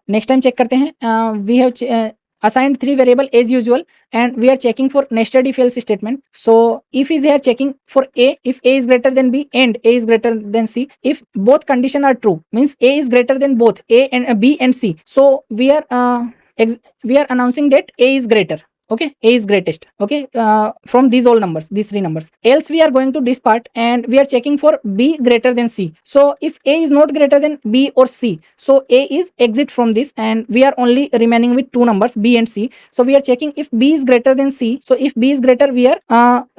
नेक्स्ट टाइम चेक करते हैं। We have assigned 3 variable as usual and we are checking for nested if else statement. So if is here checking for a, if a is greater than b and a is greater than c, if both condition are true, means a is greater than both a and b and c, so we are announcing that a is greater, okay, a is greatest, okay, from these all numbers, these 3 numbers. Else we are going to this part and we are checking for b greater than c. So if a is not greater than b or c, so a is exit from this and we are only remaining with 2 numbers, b and c. So we are checking if b is greater than c. So if b is greater, we are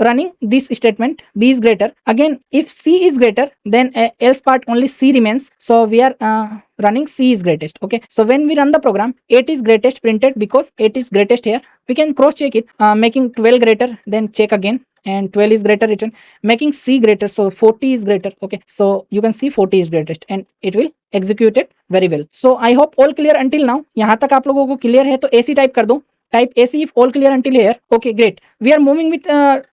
running this statement, b is greater. Again, if c is greater, then else part only c remains, so we are running c is greatest, okay. So when we run the program, 8 is greatest printed because 8 is greatest here. We can cross check it, making 12 greater, then check again, and 12 is greater written, making c greater, so 40 is greater, okay. So you can see 40 is greatest and it will execute it very well. So I hope all clear until now. यहाँ तक आप लोगों को clear है तो AC type कर दो, type AC if all clear until here. Okay, great. We are moving with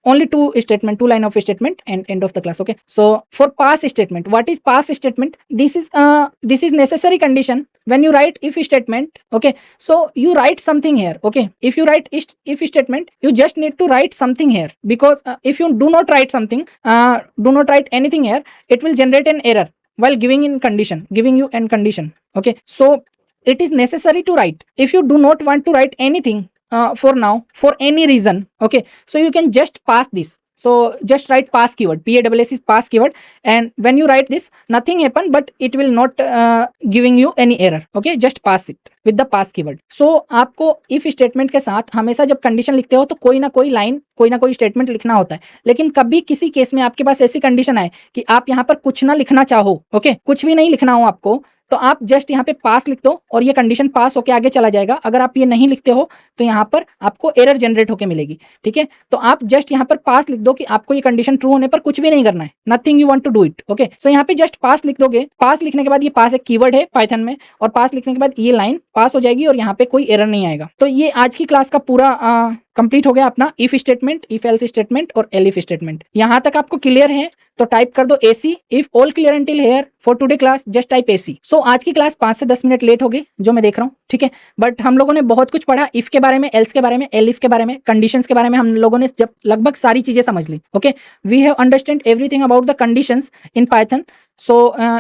only 2 line of statement and end of the class, okay. So for pass statement, what is pass statement? This is necessary condition when you write if statement, okay. So you write something here, okay. If you write if statement, you just need to write something here, because if you do not write something, do not write anything here, it will generate an error while giving you an condition, okay. So it is necessary to write. If you do not want to write anything for now, for any reason, okay, so you can just pass this. So just write pass keyword, PASS is pass keyword, and when you write this, nothing happen, but it will not giving you any error, okay. Just pass it with the pass keyword. So आपको if statement के साथ हमेशा जब condition लिखते हो तो कोई ना कोई लाइन, कोई ना कोई स्टेटमेंट लिखना होता है। लेकिन कभी किसी केस में आपके पास ऐसी कंडीशन आए कि आप यहाँ पर कुछ ना लिखना चाहो, ओके, कुछ भी नहीं लिखना हो आपको, तो आप जस्ट यहाँ पे पास लिख दो और ये कंडीशन पास होके आगे चला जाएगा। अगर आप ये नहीं लिखते हो तो यहाँ पर आपको एरर जनरेट होके मिलेगी, ठीक है। तो आप जस्ट यहाँ पर पास लिख दो कि आपको ये कंडीशन ट्रू होने पर कुछ भी नहीं करना है, nothing you want to do it, okay. So यहाँ पे जस्ट पास लिख दोगे। पास लिखने के बाद, ये पास एक कीवर्ड है पाइथन में, और पास लिखने के बाद ये लाइन पास हो जाएगी और यहाँ पे कोई एरर नहीं आएगा। तो ये आज की क्लास का पूरा कंप्लीट हो गया अपना if statement, if else statement और एलिफ स्टेटमेंट। यहाँ तक आपको क्लियर है तो टाइप कर दो AC if all clear until here for today class, just type AC। सो आज की क्लास 5 से 10 मिनट लेट हो गई जो मैं देख रहा हूँ, ठीक है। बट हम लोगों ने बहुत कुछ पढ़ा, इफ के बारे में, एल्स के बारे में, एलिफ के बारे में, कंडीशंस के बारे में हम लोगों ने जब लगभग सारी चीजें समझ ली, okay. We have understand everything about the conditions in Python. So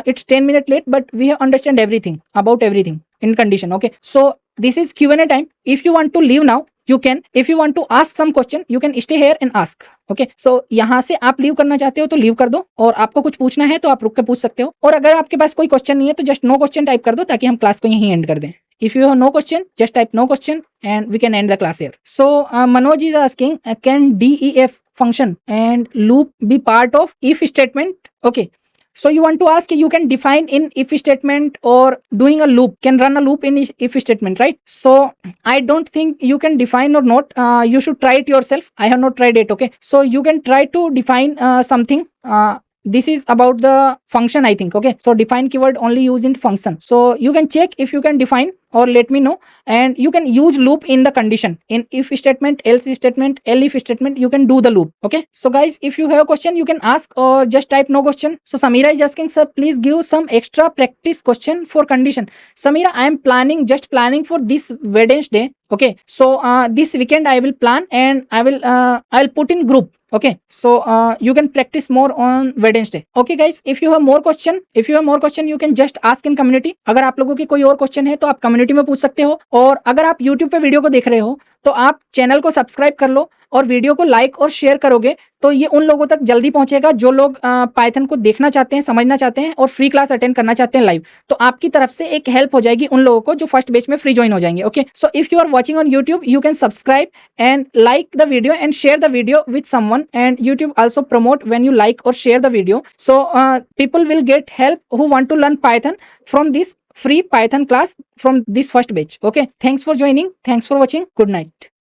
it's 10 minutes late, but we have understand everything about everything in condition, okay. So this is Q&A time. If you want to leave now, you can. If you want to ask some question, you can stay here and ask, okay. So यहाँ से आप leave करना चाहते हो तो leave कर दो, और आपको कुछ पूछना है तो आप रुक के पूछ सकते हो, और अगर आपके पास कोई क्वेश्चन नहीं है तो जस्ट नो क्वेश्चन टाइप कर दो ताकि हम क्लास को यहीं एंड कर दें। If you have no question, just type no question and we can end the class here. So Manoj is asking, can DEF function and loop be part of if statement? Okay. So you want to ask, you can define in if statement or doing a loop, can run a loop in if statement, right? So I don't think you can define or not. You should try it yourself. I have not tried it. Okay, so you can try to define something. This is about the function, I think. Okay, so define keyword only used in function. So you can check if you can define or let me know, and you can use loop in the condition in if statement, else statement, elif statement. You can do the loop. Okay, so guys, if you have a question you can ask or just type no question. So Samira is asking, sir, please give some extra practice question for condition. Samira, I am just planning for this Wednesday. Okay, so this weekend I will plan and I'll put in group. Okay, so you can practice more on Wednesday. Okay guys, if you have more question you can just ask in community. अगर आप लोगों की कोई और question है तो आप community में पूछ सकते हो, और अगर आप यूट्यूब पे वीडियो को देख रहे हो तो आप चैनल को सब्सक्राइब कर लो और वीडियो को लाइक और शेयर करोगे तो ये उन लोगों तक जल्दी पहुंचेगा जो लोग पाइथन को देखना चाहते हैं, समझना चाहते हैं और फ्री क्लास अटेंड करना चाहते हैं लाइव। तो आपकी तरफ से एक हेल्प हो जाएगी उन लोगों को जो फर्स्ट बैच में फ्री ज्वाइन हो जाएंगे। Okay, so if you are watching on YouTube you can subscribe and like the video and share the video with someone, and YouTube also promote when you like or share the video, so people will get help who want to learn Python from this free Python class from this first batch. Okay, thanks for joining, thanks for watching, good night.